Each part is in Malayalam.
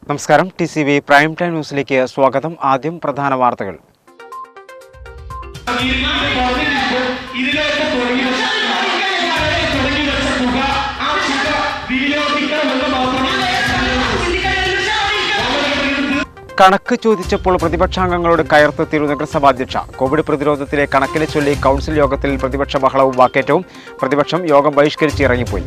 നമസ്കാരം. TCV പ്രൈം ടൈം ന്യൂസിലേക്ക് സ്വാഗതം. ആദ്യം പ്രധാന വാർത്തകൾ. കണക്ക് ചോദിച്ചപ്പോൾ പ്രതിപക്ഷാംഗങ്ങളോട് കയർത്ത് തിരുനഗരസഭാ അധ്യക്ഷ. കോവിഡ് പ്രതിരോധത്തിലെ കണക്കിനെ ചൊല്ലി കൗൺസിൽ യോഗത്തിൽ പ്രതിപക്ഷ ബഹളവും വാക്കേറ്റവും. പ്രതിപക്ഷം യോഗം ബഹിഷ്കരിച്ച് ഇറങ്ങിപ്പോയി.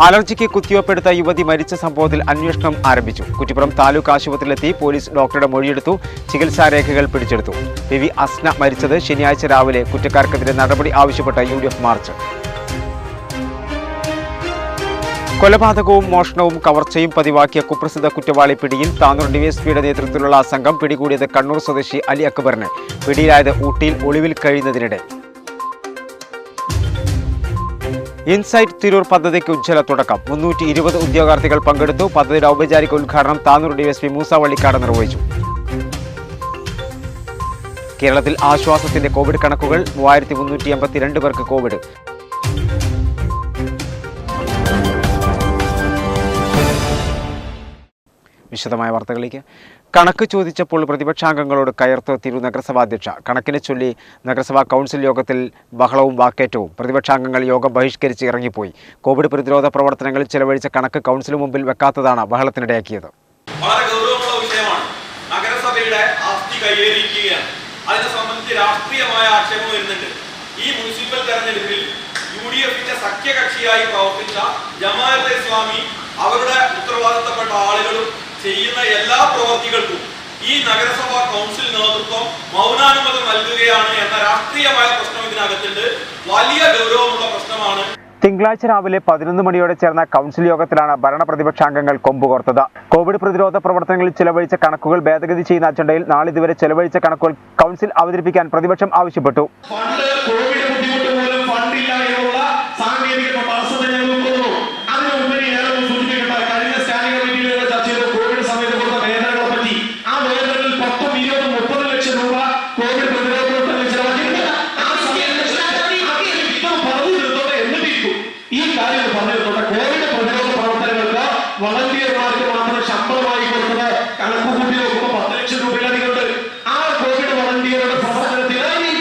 അലർജിക്ക് കുത്തിവെപ്പെടുത്ത യുവതി മരിച്ച സംഭവത്തിൽ അന്വേഷണം ആരംഭിച്ചു. കുറ്റിപ്പുറം താലൂക്ക് ആശുപത്രിയിലെത്തി പോലീസ് ഡോക്ടറുടെ മൊഴിയെടുത്തു. ചികിത്സാരേഖകൾ പിടിച്ചെടുത്തു. PV അസ്ന മരിച്ചത് ശനിയാഴ്ച രാവിലെ. കുറ്റക്കാർക്കെതിരെ നടപടി ആവശ്യപ്പെട്ട UDF മാർച്ച്. കൊലപാതകവും മോഷണവും കവർച്ചയും പതിവാക്കിയ കുപ്രസിദ്ധ കുറ്റവാളി പിടിയിൽ. താനൂർ DSPയുടെ നേതൃത്വത്തിലുള്ള സംഘം പിടികൂടിയത് കണ്ണൂർ സ്വദേശി അലി അക്ബറിനെ. പിടിയിലായത് ഊട്ടിയിൽ ഒളിവിൽ കഴിയുന്നതിനിടെ. ഇൻസൈറ്റ് തിരൂർ പദ്ധതിക്ക് ഉജ്ജ്വല തുടക്കം. 320 ഉദ്യോഗാർത്ഥികൾ പങ്കെടുത്തു. പദ്ധതിയുടെ ഔപചാരിക ഉദ്ഘാടനം താനൂർ DSP മൂസ വള്ളിക്കാട് നിർവഹിച്ചു. കേരളത്തിൽ ആശ്വാസത്തിന്റെ കോവിഡ് കണക്കുകൾ. 3382 പേർക്ക് കോവിഡ്. വിശദമായ വാർത്തകളിലേക്ക്. കണക്ക് ചോദിച്ചപ്പോൾ പ്രതിപക്ഷാംഗങ്ങളോട് കയർത്ത് തിരുനഗരസഭാ അധ്യക്ഷ. കണക്കിനെ ചൊല്ലി നഗരസഭാ കൗൺസിൽ യോഗത്തിൽ ബഹളവും വാക്കേറ്റവും. പ്രതിപക്ഷാംഗങ്ങൾ യോഗം ബഹിഷ്കരിച്ച് ഇറങ്ങിപ്പോയി. കോവിഡ് പ്രതിരോധ പ്രവർത്തനങ്ങളിൽ ചെലവഴിച്ച കണക്ക് കൗൺസിലിന് മുമ്പിൽ വെക്കാത്തതാണ് ബഹളത്തിനിടയാക്കിയത്. വളരെ ഗൗരവമുള്ള വിഷയമാണ്. നഗരസഭയുടെ ആസ്തി കൈയേറിയിരിക്കുകയാണ്. അതിനെ സംബന്ധിച്ച് രാഷ്ട്രീയമായ ആക്ഷേപം വരുന്നുണ്ട്. ഈ മുനിസിപ്പൽ തെരഞ്ഞെടുപ്പിൽ UDFന്റെ സഖ്യകക്ഷിയായി പ്രവർത്തിച്ച ജമാഅത്തെ ഇസ്ലാമി അവരുടെ ഉത്തരവാദിത്തപ്പെട്ട ആളുകളും ചെയ്യുന്ന എല്ലാ പ്രവർത്തികൾക്കും ഈ നഗരസഭാ കൗൺസിൽ നേതൃത്വം മൗനാനുമതി നൽകുകയാണ് എന്ന രാഷ്ട്രീയമായ പ്രശ്നം ഇതിനകത്തുണ്ട്. വലിയ ഗൗരവമുള്ള പ്രശ്നമാണ്. തിങ്കളാഴ്ച രാവിലെ 11 മണിയോടെ ചേർന്ന കൗൺസിൽ യോഗത്തിലാണ് ഭരണ പ്രതിപക്ഷാംഗങ്ങൾ കൊമ്പുകോർത്തത്. കോവിഡ് പ്രതിരോധ പ്രവർത്തനങ്ങളിൽ ചെലവഴിച്ച കണക്കുകൾ ഭേദഗതി ചെയ്യുന്ന അജണ്ടയിൽ നാളിതുവരെ ചെലവഴിച്ച കണക്കുകൾ കൗൺസിൽ അവതരിപ്പിക്കാൻ പ്രതിപക്ഷം ആവശ്യപ്പെട്ടു. വളണ്ടിയർമാർക്ക് മാത്രം ശമ്പളമായി കൊടുത്തത് കണക്ക് കൂട്ടി നോക്കുമ്പോൾ 10 ലക്ഷം രൂപയിലധികമുണ്ട്. ആ കോവിഡ് വളണ്ടിയറുടെ പ്രവർത്തനത്തിന്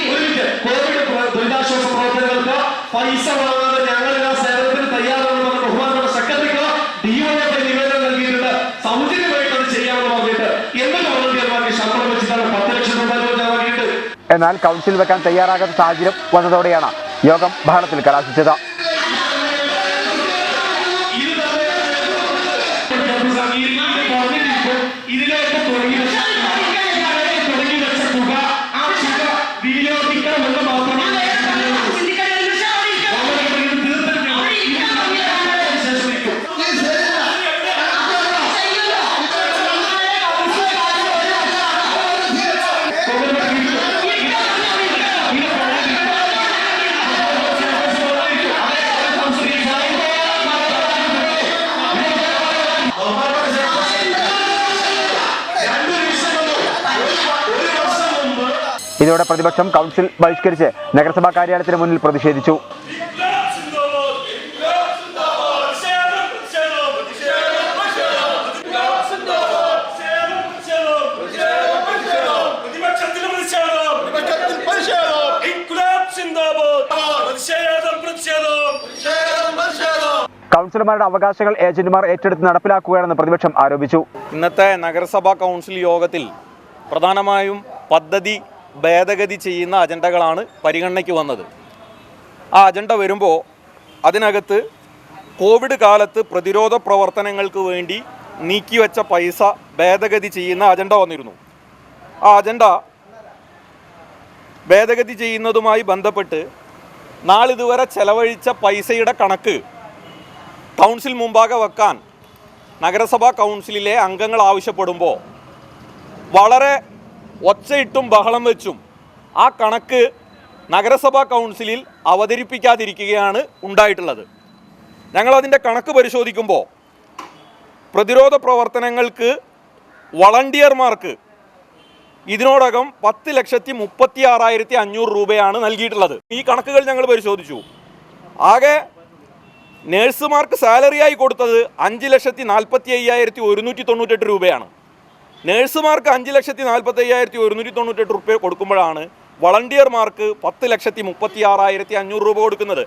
കോവിഡ് ദുരിതാശ്വാസ പ്രവർത്തനങ്ങൾക്ക് പൈസ വാങ്ങാതെ ഞങ്ങൾ ആ സേവനത്തിന് തയ്യാറാണെന്ന് ബഹുമാനപ്പെട്ട സെക്രട്ടറിക്ക് DYFI നിവേദനം നൽകിയിട്ടുണ്ട്. സൗജന്യമായിട്ട് അത് ചെയ്യാമെന്ന് പറഞ്ഞിട്ട് എന്തൊക്കെ വളണ്ടിയർമാർക്ക് ശമ്പളം വെച്ചിട്ടാണ് 10 ലക്ഷം രൂപ വാങ്ങിയിട്ട്. എന്നാൽ കൗൺസിൽ വെക്കാൻ തയ്യാറാകാത്ത സാഹചര്യം വന്നതോടെയാണ് യോഗം ബഹളത്തിൽ കലാശിച്ചത്. ഇതിലേക്ക് തുടങ്ങി വെച്ച തുക ആ തുക വിനിയോഗിക്കണമെന്ന് മാത്രമാണ് ഇതോടെ പ്രതിപക്ഷം കൗൺസിൽ ബഹിഷ്കരിച്ച് നഗരസഭാ കാര്യാലയത്തിന് മുന്നിൽ പ്രതിഷേധിച്ചു. കൗൺസിലർമാരുടെ അവകാശങ്ങൾ ഏജന്റുമാർ ഏറ്റെടുത്ത് നടപ്പിലാക്കുകയാണെന്ന് പ്രതിപക്ഷം ആരോപിച്ചു. ഇന്നത്തെ നഗരസഭാ കൗൺസിൽ യോഗത്തിൽ പ്രധാനമായും പദ്ധതി ഭേദഗതി ചെയ്യുന്ന അജണ്ടകളാണ് പരിഗണനയ്ക്ക് വന്നത്. ആ അജണ്ട വരുമ്പോൾ അതിനകത്ത് കോവിഡ് കാലത്ത് പ്രതിരോധ പ്രവർത്തനങ്ങൾക്ക് വേണ്ടി നീക്കിവെച്ച പൈസ ഭേദഗതി ചെയ്യുന്ന അജണ്ട വന്നിരുന്നു. ആ അജണ്ട ഭേദഗതി ചെയ്യുന്നതുമായി ബന്ധപ്പെട്ട് നാളിതുവരെ ചെലവഴിച്ച പൈസയുടെ കണക്ക് കൗൺസിൽ മുമ്പാകെ വെക്കാൻ നഗരസഭാ കൗൺസിലിലെ അംഗങ്ങൾ ആവശ്യപ്പെടുമ്പോൾ വളരെ ഒച്ചയിട്ടും ബഹളം വെച്ചും ആ കണക്ക് നഗരസഭാ കൗൺസിലിൽ അവതരിപ്പിക്കാതിരിക്കുകയാണ് ഉണ്ടായിട്ടുള്ളത്. ഞങ്ങളതിൻ്റെ കണക്ക് പരിശോധിക്കുമ്പോൾ പ്രതിരോധ പ്രവർത്തനങ്ങൾക്ക് വളണ്ടിയർമാർക്ക് ഇതിനോടകം 10,36,500 രൂപയാണ് നൽകിയിട്ടുള്ളത്. ഈ കണക്കുകൾ ഞങ്ങൾ പരിശോധിച്ചു. ആകെ നേഴ്സുമാർക്ക് സാലറിയായി കൊടുത്തത് 5,45,198 രൂപയാണ്. നേഴ്സുമാർക്ക് 5,45,198 രൂപ കൊടുക്കുമ്പോഴാണ് വളണ്ടിയർമാർക്ക് 10,36,500 രൂപ കൊടുക്കുന്നത്.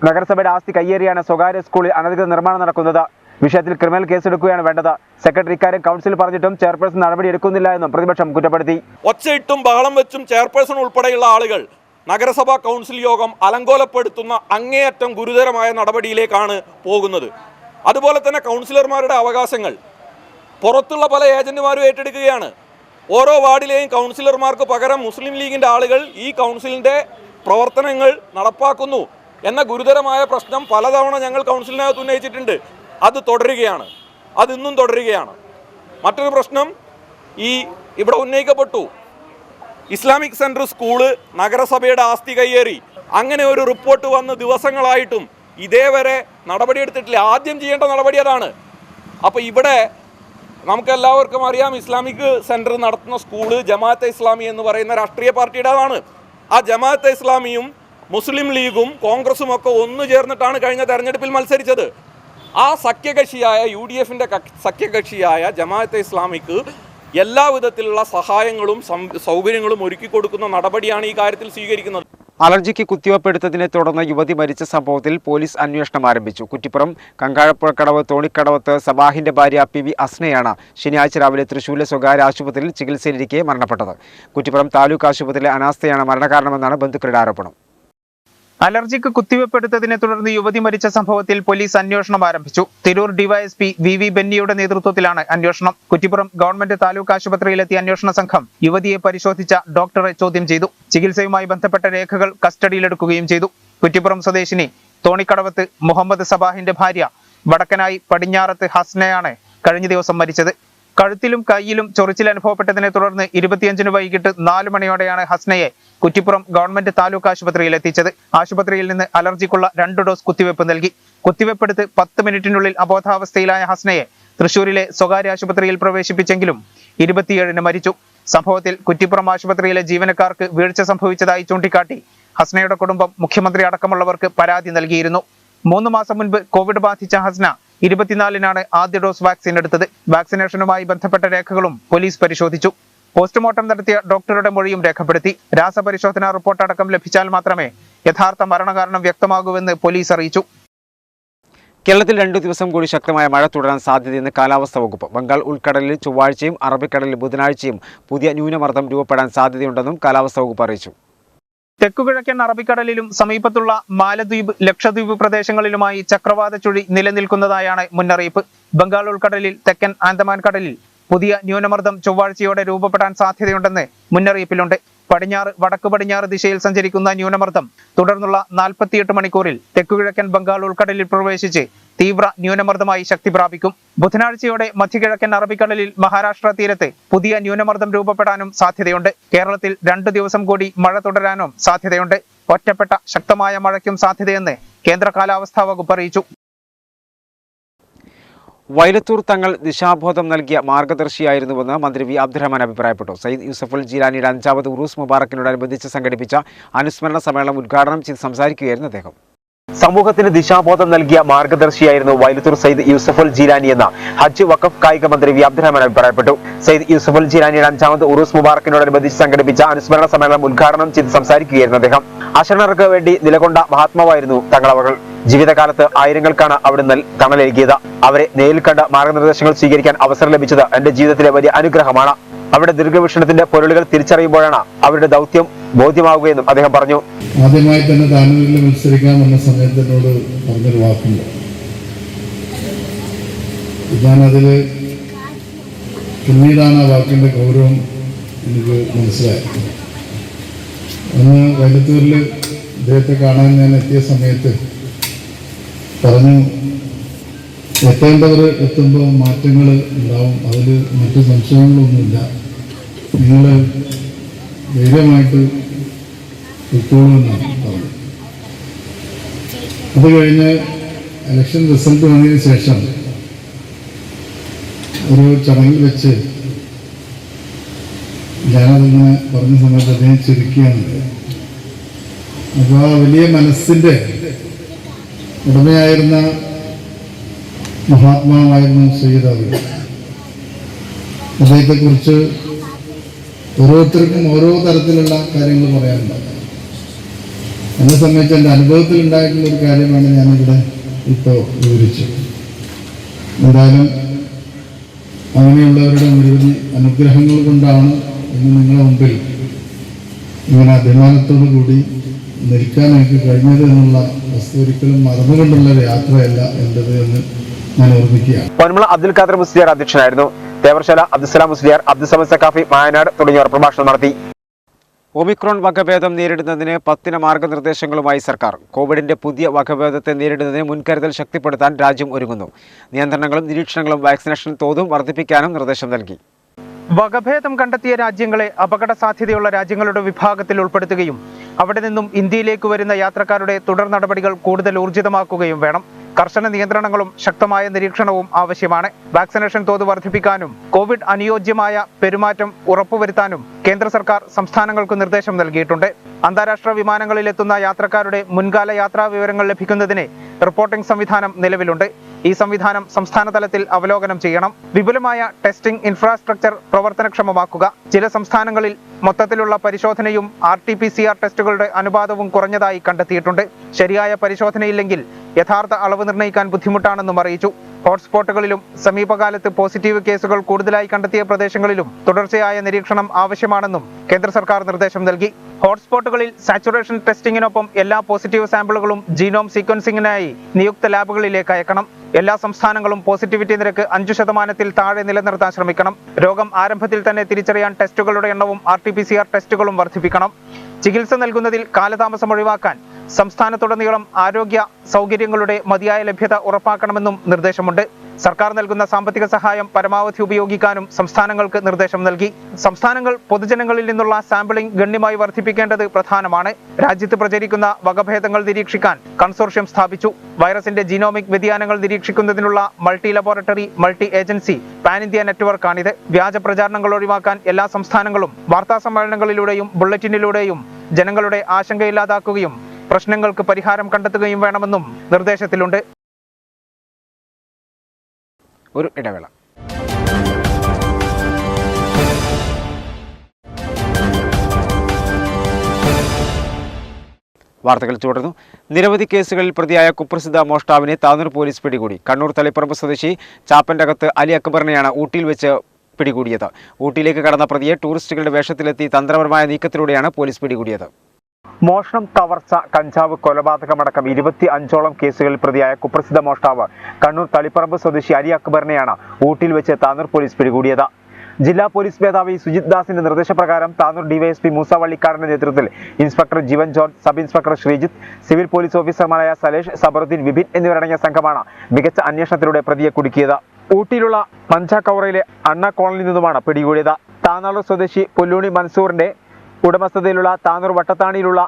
നഗരസഭയുടെ ആസ്തി കയ്യേറിയാണ് സ്വകാര്യ സ്കൂളിൽ അനധികൃത നിർമ്മാണം നടക്കുന്നത്. വിഷയത്തിൽ ക്രിമിനൽ കേസെടുക്കുകയാണ് വേണ്ടത്. സെക്രട്ടറി ഇക്കാര്യം കൗൺസിൽ പറഞ്ഞിട്ടും ചെയർപേഴ്സൺ നടപടിയെടുക്കുന്നില്ല എന്നും പ്രതിപക്ഷം കുറ്റപ്പെടുത്തി. ഒച്ചയിട്ടും ബഹളം വെച്ചും ചെയർപേഴ്സൺ ഉൾപ്പെടെയുള്ള ആളുകൾ നഗരസഭാ കൗൺസിൽ യോഗം അലങ്കോലപ്പെടുത്തുന്ന അങ്ങേയറ്റം ഗുരുതരമായ നടപടിയിലേക്കാണ് പോകുന്നത്. അതുപോലെ തന്നെ കൗൺസിലർമാരുടെ അവകാശങ്ങൾ പുറത്തുള്ള പല ഏജന്റുമാരും ഏറ്റെടുക്കുകയാണ്. ഓരോ വാർഡിലെയും കൗൺസിലർമാർക്ക് പകരം മുസ്ലിം ലീഗിൻ്റെ ആളുകൾ ഈ കൗൺസിലിൻ്റെ പ്രവർത്തനങ്ങൾ നടപ്പാക്കുന്നു എന്ന ഗുരുതരമായ പ്രശ്നം പലതവണ ഞങ്ങൾ കൗൺസിലിനകത്ത് ഉന്നയിച്ചിട്ടുണ്ട്. അത് തുടരുകയാണ്, അതിന്നും തുടരുകയാണ്. മറ്റൊരു പ്രശ്നം ഇവിടെ ഉന്നയിക്കപ്പെട്ടു. ഇസ്ലാമിക് സെൻറ്റർ സ്കൂള് നഗരസഭയുടെ ആസ്തി കയ്യേറി. അങ്ങനെ ഒരു റിപ്പോർട്ട് വന്ന് ദിവസങ്ങളായിട്ടും ഇതേവരെ നടപടിയെടുത്തിട്ടില്ല. ആദ്യം ചെയ്യേണ്ട നടപടി അതാണ്. അപ്പോൾ ഇവിടെ നമുക്കെല്ലാവർക്കും അറിയാം, ഇസ്ലാമിക് സെൻറ്റർ നടത്തുന്ന സ്കൂള് ജമാഅത്തെ ഇസ്ലാമി എന്ന് പറയുന്ന രാഷ്ട്രീയ പാർട്ടിയുടേതാണ്. ആ ജമാഅത്തെ ഇസ്ലാമിയും മുസ്ലിം ലീഗും കോൺഗ്രസും ഒക്കെ ഒന്നു ചേർന്നിട്ടാണ് കഴിഞ്ഞ തെരഞ്ഞെടുപ്പിൽ മത്സരിച്ചത്. ആ സഖ്യകക്ഷിയായ UDFൻ്റെ സഖ്യകക്ഷിയായ ജമാഅത്തെ ഇസ്ലാമിക്ക് എല്ലാവിധത്തിലുള്ള സഹായങ്ങളും സൗകര്യങ്ങളും ഒരുക്കി കൊടുക്കുന്ന നടപടിയാണ് ഈ കാര്യത്തിൽ സ്വീകരിക്കുന്നത്. അലർജിക്ക് കുത്തിവെപ്പെടുത്തതിനെ തുടർന്ന് യുവതി മരിച്ച സംഭവത്തിൽ പോലീസ് അന്വേഷണം ആരംഭിച്ചു. കുറ്റിപ്പുറം കങ്കാഴപ്പുഴക്കടവ് തോണിക്കടവത്ത് സബാഹിന്റെ ഭാര്യ PV അസ്നയാണ് ശനിയാഴ്ച രാവിലെ തൃശൂരിലെ സ്വകാര്യ ആശുപത്രിയിൽ ചികിത്സയിലിരിക്കെ മരണപ്പെട്ടത്. കുറ്റിപ്പുറം താലൂക്ക് ആശുപത്രിയിലെ അനാസ്ഥയാണ് മരണകാരണമെന്നാണ് ബന്ധുക്കളുടെ ആരോപണം. അലർജിക്ക് കുത്തിവെപ്പെടുത്തതിനെ തുടർന്ന് യുവതി മരിച്ച സംഭവത്തിൽ പോലീസ് അന്വേഷണം ആരംഭിച്ചു. തിരൂർ ഡിവൈഎസ്പി VV ബെന്നിയുടെ നേതൃത്വത്തിലാണ് അന്വേഷണം. കുറ്റിപ്പുറം ഗവൺമെന്റ് താലൂക്ക് ആശുപത്രിയിലെത്തിയ അന്വേഷണ സംഘം യുവതിയെ പരിശോധിച്ച ഡോക്ടറെ ചോദ്യം ചെയ്തു. ചികിത്സയുമായി ബന്ധപ്പെട്ട രേഖകൾ കസ്റ്റഡിയിലെടുക്കുകയും ചെയ്തു. കുറ്റിപ്പുറം സ്വദേശിനി തോണിക്കടവത്ത് മുഹമ്മദ് സബാഹിന്റെ ഭാര്യ വടക്കനായി പടിഞ്ഞാറത്ത് ഹസ്നയാണ് കഴിഞ്ഞ ദിവസം മരിച്ചത്. കഴുത്തിലും കൈയിലും ചൊറിച്ചിൽ അനുഭവപ്പെട്ടതിനെ തുടർന്ന് 25-ന് വൈകിട്ട് 4 മണിയോടെയാണ് ഹസ്നയെ കുറ്റിപ്പുറം ഗവൺമെന്റ് താലൂക്ക് ആശുപത്രിയിൽ എത്തിച്ചത്. ആശുപത്രിയിൽ നിന്ന് അലർജിക്കുള്ള 2 ഡോസ് കുത്തിവെപ്പ് നൽകി. കുത്തിവെപ്പെടുത്ത് 10 മിനിറ്റിനുള്ളിൽ അബോധാവസ്ഥയിലായ ഹസ്നയെ തൃശൂരിലെ സ്വകാര്യ ആശുപത്രിയിൽ പ്രവേശിപ്പിച്ചെങ്കിലും 27-ന് മരിച്ചു. സംഭവത്തിൽ കുറ്റിപ്പുറം ആശുപത്രിയിലെ ജീവനക്കാർക്ക് വീഴ്ച സംഭവിച്ചതായി ചൂണ്ടിക്കാട്ടി ഹസ്നയുടെ കുടുംബം മുഖ്യമന്ത്രി അടക്കമുള്ളവർക്ക് പരാതി നൽകിയിരുന്നു. 3 മാസം മുൻപ് കോവിഡ് ബാധിച്ച ഹസ്ന 24-നാണ് ആദ്യ ഡോസ് വാക്സിൻ എടുത്തത്. വാക്സിനേഷനുമായി ബന്ധപ്പെട്ട രേഖകളും പോലീസ് പരിശോധിച്ചു. പോസ്റ്റ്മോർട്ടം നടത്തിയ ഡോക്ടറുടെ മൊഴിയും രേഖപ്പെടുത്തി. രാസപരിശോധനാ റിപ്പോർട്ട് അടക്കം ലഭിച്ചാൽ മാത്രമേ യഥാർത്ഥ മരണകാരണം വ്യക്തമാകൂവെന്ന് പോലീസ് അറിയിച്ചു. കേരളത്തിൽ 2 ദിവസം കൂടി ശക്തമായ മഴ തുടരാൻ സാധ്യതയെന്ന് കാലാവസ്ഥാ വകുപ്പ്. ബംഗാൾ ഉൾക്കടലിൽ ചൊവ്വാഴ്ചയും അറബിക്കടലിൽ ബുധനാഴ്ചയും പുതിയ ന്യൂനമർദ്ദം രൂപപ്പെടാൻ സാധ്യതയുണ്ടെന്നും കാലാവസ്ഥാ വകുപ്പ് അറിയിച്ചു. തെക്കുകിഴക്കൻ അറബിക്കടലിലും സമീപത്തുള്ള മാലദ്വീപ്, ലക്ഷദ്വീപ് പ്രദേശങ്ങളിലുമായി ചക്രവാത ചുഴി നിലനിൽക്കുന്നതായാണ് മുന്നറിയിപ്പ്. ബംഗാൾ ഉൾക്കടലിൽ, തെക്കൻ ആൻഡമാൻ കടലിൽ പുതിയ ന്യൂനമർദ്ദം ചൊവ്വാഴ്ചയോടെ രൂപപ്പെടാൻ സാധ്യതയുണ്ടെന്ന് മുന്നറിയിപ്പിലുണ്ട്. പടിഞ്ഞാറ് വടക്ക് പടിഞ്ഞാറ് ദിശയിൽ സഞ്ചരിക്കുന്ന ന്യൂനമർദ്ദം തുടർന്നുള്ള 48 മണിക്കൂറിൽ തെക്കുകിഴക്കൻ ബംഗാൾ ഉൾക്കടലിൽ പ്രവേശിച്ച് തീവ്ര ന്യൂനമർദ്ദമായി ശക്തി പ്രാപിക്കും. ബുധനാഴ്ചയോടെ മധ്യകിഴക്കൻ അറബിക്കടലിൽ മഹാരാഷ്ട്ര തീരത്ത് പുതിയ ന്യൂനമർദ്ദം രൂപപ്പെടാനും സാധ്യതയുണ്ട്. കേരളത്തിൽ 2 ദിവസം കൂടി മഴ തുടരാനും സാധ്യതയുണ്ട്. ഒറ്റപ്പെട്ട ശക്തമായ മഴയ്ക്കും സാധ്യതയെന്ന് കേന്ദ്ര കാലാവസ്ഥാ വകുപ്പ് അറിയിച്ചു. വൈലത്തൂർ തങ്ങൾ ദിശാബോധം നൽകിയ മാർഗദർശിയായിരുന്നുവെന്ന് മന്ത്രി വി അബ്ദുറഹ്മാൻ അഭിപ്രായപ്പെട്ടു. സയ്യിദ് യൂസഫുൽ ജീലാനിയുടെ 5ാമത് ഉറൂസ് മുബാറക്കിനോടനുബന്ധിച്ച് സംഘടിപ്പിച്ച അനുസ്മരണ സമ്മേളനം ഉദ്ഘാടനം ചെയ്ത് സംസാരിക്കുകയായിരുന്നു അദ്ദേഹം. സമൂഹത്തിന് ദിശാബോധം നൽകിയ മാർഗദർശിയായിരുന്നു വൈലത്തൂർ സയ്യിദ് യൂസഫുൽ ജീലാനി എന്ന ഹജ്ജ് വഖഫ് കായിക മന്ത്രി വി അബ്ദുറഹ്മാൻ അഭിപ്രായപ്പെട്ടു. സയ്യിദ് യൂസഫുൽ ജീലാനിയുടെ 5ാമത് ഉറൂസ് മുബാറക്കിനോടനുബന്ധിച്ച് സംഘടിപ്പിച്ച അനുസ്മരണ സമ്മേളനം ഉദ്ഘാടനം ചെയ്ത് സംസാരിക്കുകയായിരുന്നു അദ്ദേഹം. അശരണർക്ക് വേണ്ടി നിലകൊണ്ട മഹാത്മാവായിരുന്നു തങ്ങളവകൾ. ജീവിതകാലത്ത് ആയിരങ്ങൾക്കാണ് അവിടുന്ന് തണലേകിയത്. അവരെ നേരിൽ കണ്ട മാർഗനിർദ്ദേശങ്ങൾ സ്വീകരിക്കാൻ അവസരം ലഭിച്ചത് എന്റെ ജീവിതത്തിലെ വലിയ അനുഗ്രഹമാണ്. അവരുടെ ദീർഘവീക്ഷണത്തിന്റെ പൊരുളുകൾ തിരിച്ചറിയുമ്പോഴാണ് അവരുടെ ദൗത്യം ബോധ്യമാവുകയെന്നും അദ്ദേഹം പറഞ്ഞു. ആദ്യമായി തന്നെ താനൂരിൽ മത്സരിക്കാമെന്ന സമയത്ത് എന്നോട് പറഞ്ഞൊരു വാക്കുണ്ട്. ഞാനതിൽ പിന്നീടാണ് ആ വാക്കിന്റെ ഗൗരവം എനിക്ക് മനസ്സിലായത്. അന്ന് വൈലത്തൂരിൽ അദ്ദേഹത്തെ കാണാൻ ഞാൻ എത്തിയ സമയത്ത് പറഞ്ഞു, എത്തേണ്ടവർ എത്തുമ്പോൾ മാറ്റങ്ങൾ ഉണ്ടാവും, അതിൽ മറ്റു സംശയങ്ങളൊന്നുമില്ല, നിങ്ങൾ ധൈര്യമായിട്ട് ഉൾക്കൊള്ളൂ എന്നാണ് പറഞ്ഞത്. അത് കഴിഞ്ഞ് ഇലക്ഷൻ റിസൾട്ട് വന്നതിന് ശേഷം ഒരു ചടങ്ങിൽ വെച്ച് ഞാനതിങ്ങനെ പറഞ്ഞ സമയത്ത് അദ്ദേഹം ചിരിക്കുകയാണ്. അപ്പോൾ ആ വലിയ മനസ്സിൻ്റെ ഉടമയായിരുന്ന മഹാത്മാവായിരുന്നു സയ്യിദ് അലി. അദ്ദേഹത്തെക്കുറിച്ച് ഓരോരുത്തർക്കും ഓരോ തരത്തിലുള്ള കാര്യങ്ങൾ പറയാനുണ്ട്. എന്നെ സംബന്ധിച്ച് എൻ്റെ അനുഭവത്തിൽ ഉണ്ടായിട്ടുള്ള ഒരു കാര്യമാണ് ഞാനിവിടെ ഇപ്പോൾ വിവരിച്ചത്. എന്തായാലും അങ്ങനെയുള്ളവരുടെ നിരവധി അനുഗ്രഹങ്ങൾ കൊണ്ടാണ് ഇന്ന് നിങ്ങളുടെ മുമ്പിൽ ഇങ്ങനെ അഭിമാനത്തോടു കൂടി നിൽക്കാൻ എനിക്ക് കഴിഞ്ഞത് എന്നുള്ള വസ്തു ഒരിക്കലും മറന്നുകൊണ്ടുള്ള ഒരു യാത്രയല്ല എൻ്റെത് എന്ന് ഞാൻ ഓർമ്മിക്കുകയാണ്. പൊന്മുള അബ്ദുൽ ഖാദർ മുസ്ലിയാർ അധ്യക്ഷനായിരുന്നു. തേവർശാല അബ്ദുസലാം മുസ്ലിയാർ, അബ്ദുസമദ് സഖാഫി മായനാട് തുടങ്ങിയവർ പ്രഭാഷണം നടത്തി. ഒമിക്രോൺ വകഭേദം നേരിടുന്നതിന് 10 മാർഗനിർദ്ദേശങ്ങളുമായി സർക്കാർ. കോവിഡിന്റെ പുതിയ വകഭേദത്തെ നേരിടുന്നതിന് മുൻകരുതൽ ശക്തിപ്പെടുത്താൻ രാജ്യം ഒരുങ്ങുന്നു. നിയന്ത്രണങ്ങളും നിരീക്ഷണങ്ങളും വാക്സിനേഷൻ തോതും വർദ്ധിപ്പിക്കാനും നിർദ്ദേശം നൽകി. വകഭേദം കണ്ടെത്തിയ രാജ്യങ്ങളെ അപകട സാധ്യതയുള്ള രാജ്യങ്ങളുടെ വിഭാഗത്തിൽ ഉൾപ്പെടുത്തുകയും അവിടെ നിന്നും ഇന്ത്യയിലേക്ക് വരുന്ന യാത്രക്കാരുടെ തുടർ നടപടികൾ കൂടുതൽ ഊർജിതമാക്കുകയും വേണം. കർശന നിയന്ത്രണങ്ങളും ശക്തമായ നിരീക്ഷണവും ആവശ്യമാണ്. വാക്സിനേഷൻ തോത് വർദ്ധിപ്പിക്കാനും കോവിഡ് അനുയോജ്യമായ പെരുമാറ്റം ഉറപ്പുവരുത്താനും കേന്ദ്ര സർക്കാർ സംസ്ഥാനങ്ങൾക്ക് നിർദ്ദേശം നൽകിയിട്ടുണ്ട്. അന്താരാഷ്ട്ര വിമാനങ്ങളിലെത്തുന്ന യാത്രക്കാരുടെ മുൻകാല യാത്രാ വിവരങ്ങൾ ലഭിക്കുന്നതിന് റിപ്പോർട്ടിംഗ് സംവിധാനം നിലവിലുണ്ട്. ഈ സംവിധാനം സംസ്ഥാന തലത്തിൽ അവലോകനം ചെയ്യണം. വിപുലമായ ടെസ്റ്റിംഗ് ഇൻഫ്രാസ്ട്രക്ചർ പ്രവർത്തനക്ഷമമാക്കുക. ചില സംസ്ഥാനങ്ങളിൽ മൊത്തത്തിലുള്ള പരിശോധനയും RT-PCR ടെസ്റ്റുകളുടെ അനുപാതവും കുറഞ്ഞതായി കണ്ടെത്തിയിട്ടുണ്ട്. ശരിയായ പരിശോധനയില്ലെങ്കിൽ യഥാർത്ഥ അളവ് നിർണ്ണയിക്കാൻ ബുദ്ധിമുട്ടാണെന്നും അറിയിച്ചു. ഹോട്ട്സ്പോട്ടുകളിലും സമീപകാലത്ത് പോസിറ്റീവ് കേസുകൾ കൂടുതലായി കണ്ടെത്തിയ പ്രദേശങ്ങളിലും തുടർച്ചയായ നിരീക്ഷണം ആവശ്യമാണെന്നും കേന്ദ്ര സർക്കാർ നിർദ്ദേശം നൽകി. ഹോട്ട്സ്പോട്ടുകളിൽ സാച്ചുറേഷൻ ടെസ്റ്റിംഗിനൊപ്പം എല്ലാ പോസിറ്റീവ് സാമ്പിളുകളും ജീനോം സീക്വൻസിംഗിനായി നിയുക്ത ലാബുകളിലേക്ക് അയക്കണം. എല്ലാ സംസ്ഥാനങ്ങളും പോസിറ്റിവിറ്റി നിരക്ക് 5% താഴെ നിലനിർത്താൻ ശ്രമിക്കണം. രോഗം ആരംഭത്തിൽ തന്നെ തിരിച്ചറിയാൻ ടെസ്റ്റുകളുടെ എണ്ണവും RT-PCR ടെസ്റ്റുകളും വർദ്ധിപ്പിക്കണം. ചികിത്സ നൽകുന്നതിൽ കാലതാമസം ഒഴിവാക്കാൻ സംസ്ഥാനത്തുടനീളം ആരോഗ്യ സൗകര്യങ്ങളുടെ മതിയായ ലഭ്യത ഉറപ്പാക്കണമെന്നും നിർദ്ദേശമുണ്ട്. സർക്കാർ നൽകുന്ന സാമ്പത്തിക സഹായം പരമാവധി ഉപയോഗിക്കാനും സംസ്ഥാനങ്ങൾക്ക് നിർദ്ദേശം നൽകി. സംസ്ഥാനങ്ങൾ പൊതുജനങ്ങളിൽ നിന്നുള്ള സാമ്പിളിംഗ് ഗണ്യമായി വർദ്ധിപ്പിക്കേണ്ടത് പ്രധാനമാണ്. രാജ്യത്ത് പ്രചരിക്കുന്ന വകഭേദങ്ങൾ നിരീക്ഷിക്കാൻ കൺസോർഷ്യം സ്ഥാപിച്ചു. വൈറസിന്റെ ജീനോമിക് വ്യതിയാനങ്ങൾ നിരീക്ഷിക്കുന്നതിനുള്ള multi laboratory multi agency pan India നെറ്റ്വർക്കാണിത്. വ്യാജ പ്രചാരണങ്ങൾ ഒഴിവാക്കാൻ എല്ലാ സംസ്ഥാനങ്ങളും വാർത്താ സമ്മേളനങ്ങളിലൂടെയും ബുള്ളറ്റിനിലൂടെയും ജനങ്ങളുടെ ആശങ്കയില്ലാതാക്കുകയും പ്രശ്നങ്ങൾക്ക് പരിഹാരം കണ്ടെത്തുകയും വേണമെന്നും നിർദ്ദേശത്തിലുണ്ട്. ഒരു ഇടവേള. വാർത്തകൾ തുടർന്നു. നിരവധി കേസുകളിൽ പ്രതിയായ കുപ്രസിദ്ധ മോഷ്ടാവിനെ താനൂർ പോലീസ് പിടികൂടി. കണ്ണൂർ തളിപ്പറമ്പ് സ്വദേശി ചാപ്പൻ്റകത്ത് അലി അക്ബറിനെയാണ് ഊട്ടിയിൽ വെച്ച് പിടികൂടിയത്. ഊട്ടിയിലേക്ക് കടന്ന പ്രതിയെ ടൂറിസ്റ്റുകളുടെ വേഷത്തിലെത്തി തന്ത്രപരമായ നീക്കത്തിലൂടെയാണ് പോലീസ് പിടികൂടിയത്. മോഷണം, കവർച്ച, കഞ്ചാവ്, കൊലപാതകമടക്കം 25ഓളം കേസുകളിൽ പ്രതിയായ കുപ്രസിദ്ധ മോഷ്ടാവ് കണ്ണൂർ തളിപ്പറമ്പ് സ്വദേശി അലി അക്ബറിനെയാണ് ഊട്ടിയിൽ വെച്ച് താനൂർ പോലീസ് പിടികൂടിയത്. ജില്ലാ പോലീസ് മേധാവി സുജിത് ദാസിന്റെ നിർദ്ദേശപ്രകാരം താനൂർ DYSP മൂസ വള്ളിക്കാടിന്റെ നേതൃത്വത്തിൽ inspector Jeevan George, sub inspector Sreejith, civil police ഓഫീസർമാരായ സലേഷ്, സബറുദ്ദീൻ, വിപിൻ എന്നിവരടങ്ങിയ സംഘമാണ് മികച്ച അന്വേഷണത്തിലൂടെ പ്രതിയെ കുടുക്കിയത്. ഊട്ടിയിലുള്ള മഞ്ചാക്കൗറയിലെ അണ്ണ കോളനിയിൽ നിന്നുമാണ് പിടികൂടിയത്. താനാളൂർ സ്വദേശി പുല്ലൂണി മൻസൂറിന്റെ ഉടമസ്ഥതയിലുള്ള താനൂർ വട്ടത്താണിയിലുള്ള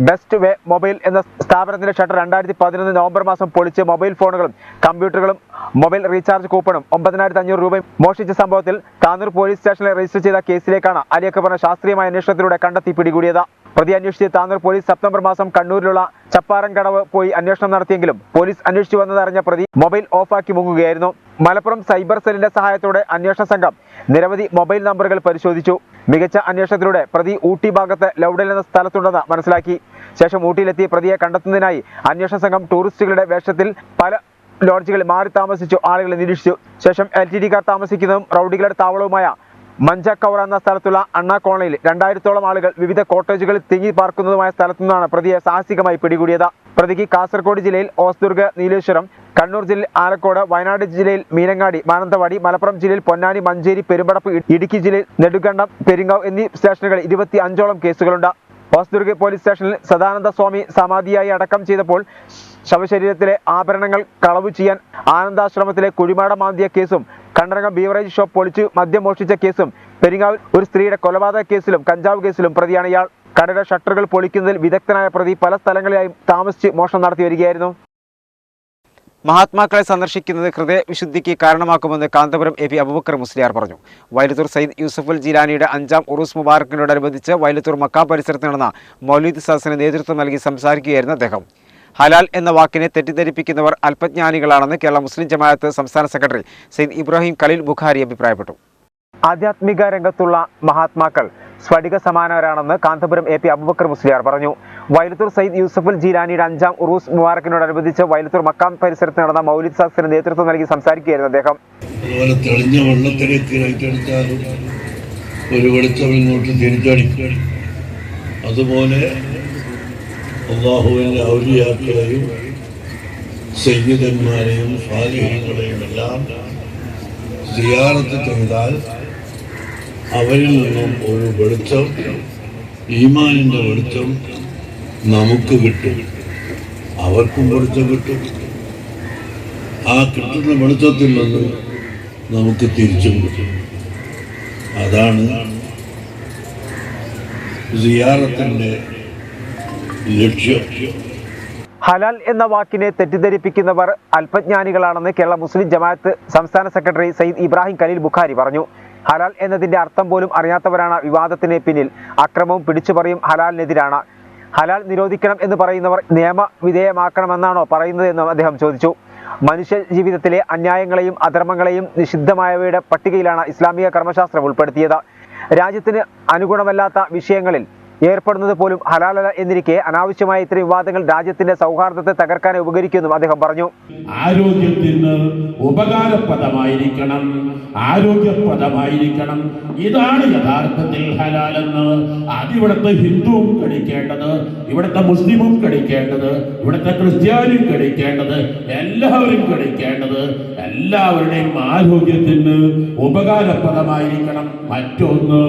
ബെസ്റ്റ് വേ മൊബൈൽ എന്ന സ്ഥാപനത്തിന്റെ ഷട്ടർ 2011 നവംബർ മാസം പൊളിച്ച് മൊബൈൽ ഫോണുകളും കമ്പ്യൂട്ടറുകളും മൊബൈൽ റീചാർജ് കൂപ്പണും 9500 രൂപയും മോഷ്ടിച്ച സംഭവത്തിൽ താനൂർ പോലീസ് സ്റ്റേഷനിൽ രജിസ്റ്റർ ചെയ്ത കേസിലേക്കാണ് അലി അക്ബറിനെ ശാസ്ത്രീയമായ അന്വേഷണത്തിലൂടെ കണ്ടെത്തി പിടികൂടിയത്. പ്രതി അന്വേഷിച്ച് താനൂർ പോലീസ് സെപ്റ്റംബർ മാസം കണ്ണൂരിലുള്ള ചപ്പാരംകടവ് പോയി അന്വേഷണം നടത്തിയെങ്കിലും പോലീസ് അന്വേഷിച്ചു വന്നതറിഞ്ഞ പ്രതി മൊബൈൽ ഓഫാക്കി മുങ്ങുകയായിരുന്നു. മലപ്പുറം സൈബർ സെല്ലിന്റെ സഹായത്തോടെ അന്വേഷണ സംഘം നിരവധി മൊബൈൽ നമ്പറുകൾ പരിശോധിച്ചു. മികച്ച അന്വേഷണത്തിലൂടെ പ്രതി ഊട്ടി ഭാഗത്ത് ലൗഡൽ എന്ന സ്ഥലത്തുണ്ടെന്ന് മനസ്സിലാക്കി. ശേഷം ഊട്ടിയിലെത്തിയ പ്രതിയെ കണ്ടെത്തുന്നതിനായി അന്വേഷണ സംഘം ടൂറിസ്റ്റുകളുടെ വേഷത്തിൽ പല ലോഡ്ജുകളിൽ മാറി താമസിച്ചു ആളുകളെ നിരീക്ഷിച്ചു. ശേഷം LTD-കാർ താമസിക്കുന്നതും റൌഡികളുടെ താവളവുമായ മഞ്ചക്കൗറ എന്ന സ്ഥലത്തുള്ള അണ്ണാ കോളനിയിൽ 2000ഓളം ആളുകൾ വിവിധ കോട്ടേജുകളിൽ തിങ്ങി പാർക്കുന്നതുമായ സ്ഥലത്തുനിന്നാണ് പ്രതിയെ സാഹസികമായി പിടികൂടിയത്. പ്രതിക്ക് കാസർഗോഡ് ജില്ലയിൽ ഓസ്ദുർഗ്, നീലേശ്വരം, കണ്ണൂർ ജില്ലയിൽ ആലക്കോട്, വയനാട് ജില്ലയിൽ മീനങ്ങാടി, മാനന്തവാടി, മലപ്പുറം ജില്ലയിൽ പൊന്നാനി, മഞ്ചേരി, പെരുമ്പടപ്പ്, ഇടുക്കി ജില്ലയിൽ നെടുങ്കണ്ടം, പെരിങ്ങാവ് എന്നീ സ്റ്റേഷനുകളിൽ 25ഓളം കേസുകളുണ്ട്. ഹോസ്ദുർഗ് പോലീസ് സ്റ്റേഷനിൽ സദാനന്ദ സ്വാമി സമാധിയായി അടക്കം ചെയ്തപ്പോൾ ശവശരീരത്തിലെ ആഭരണങ്ങൾ കളവ് ചെയ്യാൻ ആനന്ദാശ്രമത്തിലെ കുഴിമാട മാന്തിയ കേസും, കണ്ടരംഗം ബീവറേജ് ഷോപ്പ് പൊളിച്ച് മദ്യം മോഷ്ടിച്ച കേസും, പെരിങ്ങാവിൽ ഒരു സ്ത്രീയുടെ കൊലപാതക കേസിലും കഞ്ചാവ് കേസിലും പ്രതിയാണ് ഇയാൾ. കടയുടെ ഷട്ടറുകൾ പൊളിക്കുന്നതിൽ വിദഗ്ധനായ പ്രതി പല സ്ഥലങ്ങളിലായി താമസിച്ച് മോഷണം നടത്തി വരികയായിരുന്നു. മഹാത്മാക്കളെ സന്ദർശിക്കുന്നത് ഹൃദയവിശുദ്ധിക്ക് കാരണമാക്കുമെന്ന് കാന്തപുരം AP അബൂബക്കർ മുസ്ലിയാർ പറഞ്ഞു. വൈലത്തൂർ സയ്യിദ് യൂസഫുൽ ജീലാനിയുടെ 5ാം ഉറൂസ് മുബാറക്കിനോടനുബന്ധിച്ച് വൈലത്തൂർ മക്ക പരിസരത്ത് നടന്ന മൗലീദ് സദസ്സിന് നേതൃത്വം നൽകി സംസാരിക്കുകയായിരുന്നു അദ്ദേഹം. ഹലാൽ എന്ന വാക്കിനെ തെറ്റിദ്ധരിപ്പിക്കുന്നവർ അല്പജ്ഞാനികളാണെന്ന് കേരള മുസ്ലിം ജമാഅത്ത് സംസ്ഥാന സെക്രട്ടറി സയ്യിദ് ഇബ്രാഹിം ഖലീൽ ബുഖാരി അഭിപ്രായപ്പെട്ടു. ആധ്യാത്മിക രംഗത്തുള്ള മഹാത്മാക്കൾ സ്ഫടിക സമാനരാണെന്ന് കാന്തപുരം എ പി അബൂബക്കർ മുസ്ലിയാർ പറഞ്ഞു. വൈലത്തൂർ സയ്യിദ് യൂസഫുൽ ജീലാനിയുടെ 5ാം ഉറൂസ് മുബാറക്കിനോടനുബന്ധിച്ച് വൈലത്തൂർ മക്കാം പരിസരത്ത് നടന്ന മൗലിദ് സദസ്സിന് നേതൃത്വം നൽകി സംസാരിക്കുകയായിരുന്നു അദ്ദേഹം. അതുപോലെ തെളിഞ്ഞ വെള്ളത്തിലേക്ക് ലൈറ്റടിച്ചാലും ഒരു വെളിച്ചം ഇങ്ങോട്ട് തിരിച്ചടിക്കും. അതുപോലെ അല്ലാഹുവിൻ്റെ ഔലിയാക്കളെയും സയ്യിദന്മാരെയും സ്വാലിഹീങ്ങളെയും എല്ലാം സിയാറത്ത് ചെയ്താൽ അവരിൽ നിന്നും ഒരു വെളിച്ചം, ഈമാനിൻ്റെ വെളിച്ചം നമുക്ക് കിട്ടും, അവർക്കും വെളിച്ചം കിട്ടും. ആ കിട്ടുന്ന വെളിച്ചത്തിൽ നിന്ന് നമുക്ക് തിരിച്ചും കിട്ടും. അതാണ് സിയാറത്തിൻ്റെ ലക്ഷ്യം. ഹലാൽ എന്ന വാക്കിനെ തെറ്റിദ്ധരിപ്പിക്കുന്നവർ അല്പജ്ഞാനികളാണെന്ന് കേരള മുസ്ലിം ജമാഅത്ത് സംസ്ഥാന സെക്രട്ടറി സയ്യിദ് ഇബ്രാഹിം ഖലീൽ ബുഖാരി പറഞ്ഞു. ഹലാൽ എന്നതിന്റെ അർത്ഥം പോലും അറിയാത്തവരാണ് വിവാദത്തിന് പിന്നിൽ. അക്രമവും പിടിച്ചുപറിയും ഹലാലിനെതിരാണ്. ഹലാൽ നിരോധിക്കണം എന്ന് പറയുന്നവർ നിയമവിധേയമാക്കണമെന്നാണോ പറയുന്നത് എന്നും അദ്ദേഹം ചോദിച്ചു. മനുഷ്യ ജീവിതത്തിലെ അന്യായങ്ങളെയും അധർമ്മങ്ങളെയും നിഷിദ്ധമായവയുടെ പട്ടികയിലാണ് ഇസ്ലാമിക കർമ്മശാസ്ത്രം ഉൾപ്പെടുത്തിയത്. രാജ്യത്തിന് അനുഗുണമല്ലാത്ത വിഷയങ്ങളിൽ ഏർപ്പെടുന്നത് പോലും ഹലാലല്ല എന്നിരിക്കെ അനാവശ്യമായ ഇത്തരം വിവാദങ്ങൾ രാജ്യത്തിന്റെ സൗഹാർദ്ദത്തെ തകർക്കാൻ ഉപകരിക്കുമെന്നും അദ്ദേഹം പറഞ്ഞു. ആരോഗ്യത്തിന് ഉപകാരപ്രദമായിരിക്കണം, ആരോഗ്യപ്രദമായിരിക്കണം. ഇതാണ് യഥാർത്ഥത്തിൽ ഹലാലെന്ന് അതിവിടുത്തെ ഹിന്ദുവും കഴിക്കേണ്ടത്, ഇവിടുത്തെ മുസ്ലിമും കഴിക്കേണ്ടത്, ഇവിടുത്തെ ക്രിസ്ത്യാനിയും കഴിക്കേണ്ടത്, എല്ലാവരും കഴിക്കേണ്ടത്, എല്ലാവരുടെയും ആരോഗ്യത്തിന് ഉപകാരപ്രദമായിരിക്കണം. മറ്റൊന്ന്